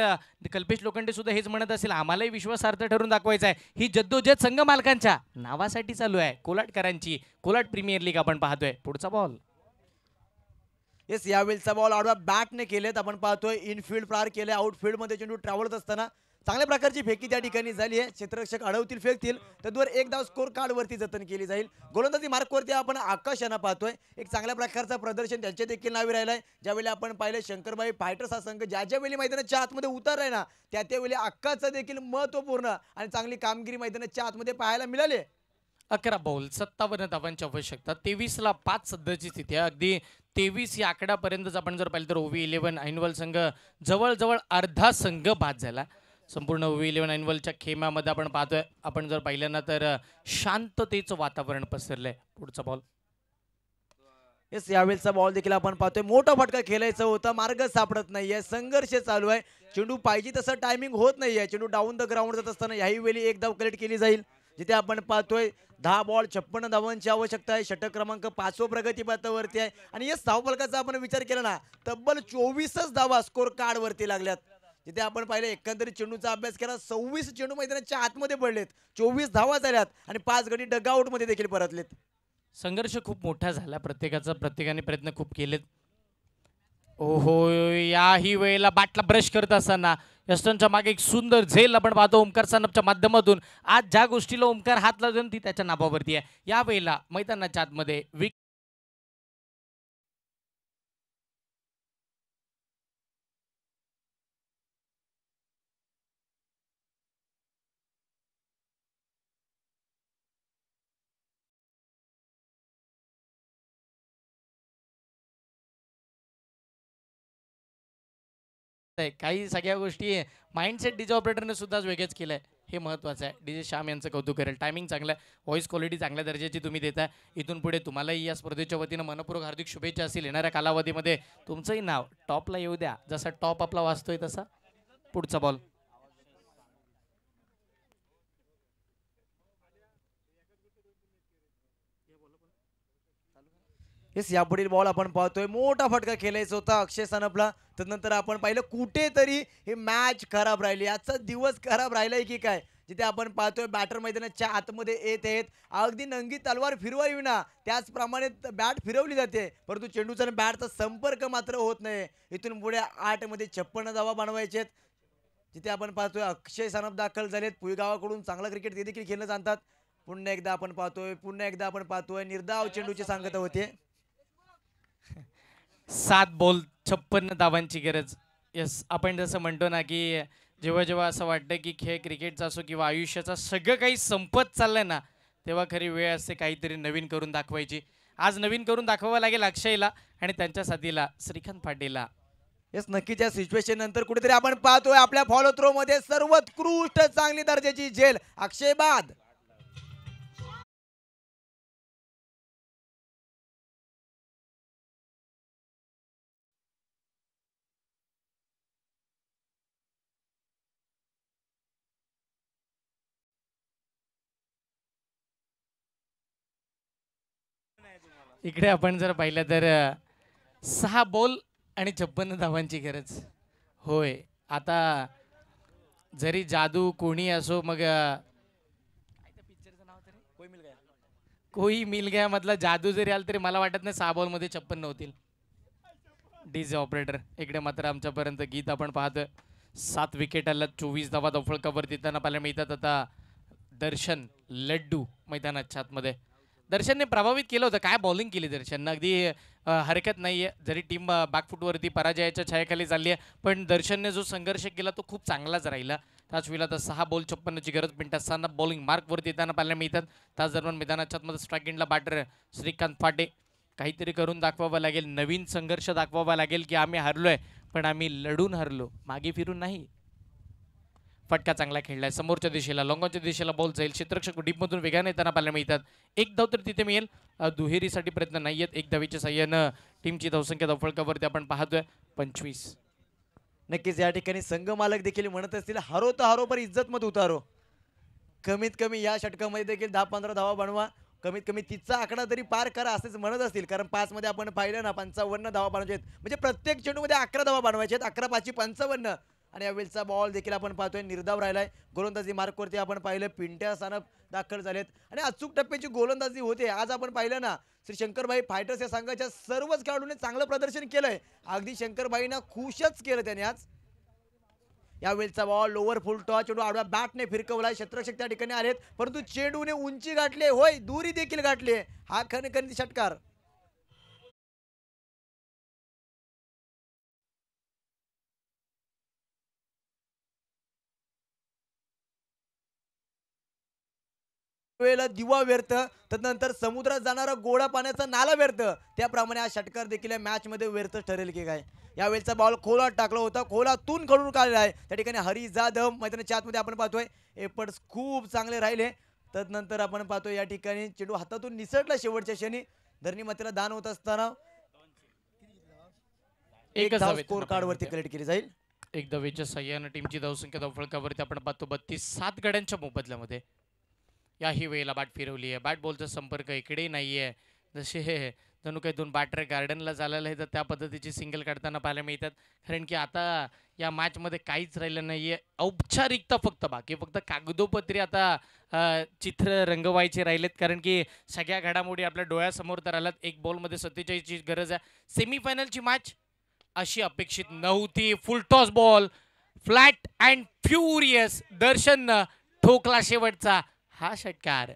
कल्पेश लोखंडे सुद्धा हेच म्हणत असेल, आम्हालाही विश्वासार्थ ठरून दाखवायचा आहे. ही जद्दोजहद संघ मालकांच्या नावासाठी चालू आहे. कोलाटकरांची कोलाट प्रीमियर लीग आपण पाहतोय. पुढचा बॉल. येस यावेळीचा बॉल आडवा बॅटने केलेत. आपण पाहतोय इनफिल्ड पार केले. आउटफिल्डमध्ये चेंडू ट्रॅव्हल असताना चांगल्या प्रकारची फेकी त्या ठिकाणी झाली आहे. क्षेत्ररक्षक अडवतील, फेकतील, त्यावर 1 धाव स्कोर कार्ड वरती जतन केली जाईल. गोलंदाजी मार्कवरती आपण आकाश यांना पाहतोय. एक चांगल्या प्रकारचं प्रदर्शन त्यांच्या देखील नावे राहिलंय. ज्यावेळी आपण पाहिलं शंकरबाई फायटर्स हा संघ ज्या वेळी मैदानाच्या आतमध्ये उतरलाय ना, त्यावेळी आकाशचं देखील महत्वपूर्ण आणि चांगली कामगिरी मैदानाच्या आतमध्ये पाहायला मिळाली. 11 बॉल 57 धावांची आवश्यकता. 23ला 5 सध्याची स्थिती आहे. अगदी 23 या आकड्यापर्यंतच आपण जर पाहिलं तर ओव्ही 11 ऐनवल संघ जवळजवळ अर्धा संघ बाद झाला. संपूर्ण ओव्ही 11 ऐनवलच्या खेमामध्ये आपण पाहतोय. आपण जर पाहिलं ना तर शांततेचं वातावरण पसरलंय. पुढचा बॉल. येस यावेळीचा बॉल देखील आपण पाहतोय. मोठा फटका खेळायचा होता, मार्ग सापडत नाहीये. संघर्ष चालू आहे. चेंडू पाहिजे तसं टायमिंग होत नाहीये. चेंडू डाऊन द ग्राउंड जात असताना याही वेळी 1 धाव कलेक्ट केली जाईल, जिथे आपण पाहतोय 10 बॉल 56 धावांची आवश्यकता आहे. षटक क्रमांक 5 प्रगतीपथावरती आहे. आणि या धावफलकाचा आपण विचार केला ना, तब्बल 24च धावा स्कोर कार्ड वरती लागल्यात. जिथे आपण पाहिलं एकंदरीत चेंडूचा अभ्यास केला, 26 चेंडू मैदानाच्या आतमध्ये पडलेत, 24 धावा झाल्यात आणि 5 गडी डगआउट मध्ये देखील परतलेत. संघर्ष खूप मोठा झाला. प्रत्येकाने प्रयत्न खूप केलेत. ओहो याही वेळेला बॅटला ब्रश करत असताना यस्टनच्या मागे एक सुंदर झेल आपण पाहतो ओमकार सानपच्या माध्यमातून. आज ज्या गोष्टीला ओमकार हात लावून ती त्याच्या नावावरती आहे. या वेळेला मैदानाच्या आतमध्ये आहे. काही सगळ्या गोष्टी माइंडसेट डीजे ऑपरेटरने सुद्धा वेगळेच केलंय, हे महत्त्वाचं आहे. डीजे श्याम यांचं कौतुक करेल. टायमिंग चांगलं आहे, व्हॉइस क्वालिटी चांगल्या दर्जाची तुम्ही देताय. इथून पुढे तुम्हालाही या स्पर्धेच्या वतीनं मनपूर्वक हार्दिक शुभेच्छा असतील. येणाऱ्या कालावधीमध्ये तुमचंही नाव टॉपला येऊ द्या. जसा टॉप आपला वाचतोय तसा. पुढचा बॉल. येस, यापुढील बॉल आपण पाहतोय मोठा फटका खेळायचा होता अक्षय सानपला. त्यानंतर आपण पाहिलं कुठेतरी ही मॅच खराब राहिली, आजचा दिवस खराब राहिलाय की काय. जिथे आपण पाहतोय बॅटर मैदानाच्या आतमध्ये येत आहेत, अगदी नंगी तलवार फिरवावी विना त्याचप्रमाणे बॅट फिरवली जाते, परंतु चेंडूचा आणि बॅटचा संपर्क मात्र होत नाही. इथून पुढे 8 मध्ये 56 धावा बनवायचे. जिथे आपण पाहतोय अक्षय सानप दाखल झालेत. पुईगावाकडून चांगला क्रिकेट ते देखील खेळणं जाणतात. पुन्हा एकदा आपण पाहतोय निर्धाव चेंडूची सांगता होते. 7 बॉल 56 धावांची गरज. येस, आपण जसं म्हणतो ना की जेव्हा जेव्हा असं वाटतं की खेळ क्रिकेटचा असो किंवा आयुष्याचा सगळं काही संपत चाललंय ना, तेव्हा खरी वेळ असते काहीतरी नवीन करून दाखवायची. आज नवीन करून दाखवावं लागेल अक्षयला आणि त्यांच्या साथीला श्रीकांत पाटीलला. येस, नक्कीच या सिच्युएशन नंतर कुठेतरी आपण पाहतोय आपल्या फॉलो थ्रो मध्ये सर्वोत्कृष्ट चांगली दर्जाची झेल अक्षय बाद. इकडे आपण जर पाहिलं तर 6 बॉल आणि 56 धावांची गरज. होय, आता जरी जादू कोणी असो, मग कोई मिल गया मधला जादू जरी आला तरी मला वाटत नाही 6 बॉलमध्ये 56 होतील. डीजे ऑपरेटर इकडे मात्र आमच्यापर्यंत गीत आपण पाहतोय. 7 विकेट आल्यात, 24 धावा दफळकावर देताना पाहायला मिळतात. आता दर्शन लड्डू मैदानाच्या आतमध्ये. दर्शनने प्रभावित केलं होतं, काय बॉलिंग केली दर्शननं, अगदी हरकत नाही आहे. जरी टीम बॅकफुटवरती पराजयाच्या छायाखाली चालली आहे, पण दर्शनने जो संघर्ष केला तो खूप चांगलाच राहिला. त्याच वेळेला तर 6 बॉल 56ची गरज. मिनिटांना बॉलिंग मार्कवरती येताना पाहायला मिळतात. त्याच दरम्यान मैदानाच्या आतमध्ये स्ट्राईक एंडला बॅटर श्रीकांत फाटे. काहीतरी करून दाखवावं लागेल, नवीन संघर्ष दाखवावा लागेल की आम्ही हरलोय पण आम्ही लढून हरलो, मागे फिरून नाही. फटका चांगला खेळलाय समोरच्या दिशेला, लॉंगॉनच्या दिशेला बॉल जाईल. क्षेत्ररक्षक डीपमधून वेगाने येताना पाहायला मिळतात. 1 धाव तर तिथे मिळेल. दुहेरीसाठी प्रयत्न नाही आहेत. 1 धावीच्या साह्यानं टीमची धावसंख्या दफळकावरती आपण पाहतोय 25. नक्कीच या ठिकाणी संघ मालक देखील म्हणत असतील हरो तर हरो पर इज्जत मत उतारो. कमीत कमी या षटकामध्ये देखील 10-15 धावा बनवा, कमीत कमी तिचा आकडा तरी पार करा असेच म्हणत असतील. कारण 5 मध्ये आपण पाहिलं ना 55 धावा बनवायचे आहेत, म्हणजे प्रत्येक चेंडूमध्ये 11 धावा बनवायचे आहेत. 11 5 55. आणि यावेळेचा बॉल देखील आपण पाहतोय निर्धाव राहिलाय. गोलंदाजी मार्कवरती आपण पाहिलं पिंट्या सानप दाखल झालेत आणि अचूक टप्प्याची गोलंदाजी होते. आज आपण पाहिलं ना श्री शंकरभाई फायटर्स या संघाच्या सर्वच खेळाडूंनी चांगलं प्रदर्शन केलंय. अगदी शंकरभाईंना खुशच केलं त्याने आज. यावेळेचा बॉल लोअर फुल टॉस, चेंडू आडव्या बॅटने फिरकवलाय. क्षेत्ररक्षक त्या ठिकाणी आलेत, परंतु चेंडूने उंची गाठली, होय दुरी देखील गाठली. हा खणखणीत षटकार. वेळेला दिवा व्यर्थ, त्यानंतर समुद्रात जाणारा गोडा पाण्याचा नाला व्यर्थ, त्याप्रमाणे हा षटकार देखील मॅच मध्ये व्यर्थ ठरेल की काय. यावेळेचा बॉल खोलात टाकला होता, खोलातून खडून काढलेला आहे. त्या ठिकाणी हरी जाधव मैदानाच्या आतमध्ये आपण पाहतोय. एफर्ट्स खूप चांगले राहिले. त्यानंतर आपण पाहतोय या ठिकाणी चेंडू हातातून निसटला शेवटच्या क्षणी. धरणी मातेला दान होत असताना एक धाव स्कोर कार्ड वरती कलेक्ट केली जाईल. 1 धावेच्या साह्यानं टीमची धावसंख्या दफळकावरती आपण पाहतो 32. 7 गड्यांच्या मोबदल्यामध्ये याही वेळेला बॅट फिरवली आहे. बॅट बॉलचा संपर्क इकडे नाहीये. जसे जणू काही 2 बॅटर गार्डनला झालेलं आहे, तर त्या पद्धतीची सिंगल काढताना पाहायला मिळतात. कारण की आता या मॅचमध्ये काहीच राहिलं नाहीये, औपचारिकता फक्त बाकी, फक्त कागदोपत्री आता चित्र रंगवायचे राहिलेत. कारण की सगळ्या घडामोडी आपल्या डोळ्यासमोर तर आल्यात. 1 बॉलमध्ये 47ची गरज आहे. सेमीफायनलची मॅच अशी अपेक्षित नव्हती. Full toss ball flat and furious. दर्शननं ठोकला शेवटचा हा षटकार.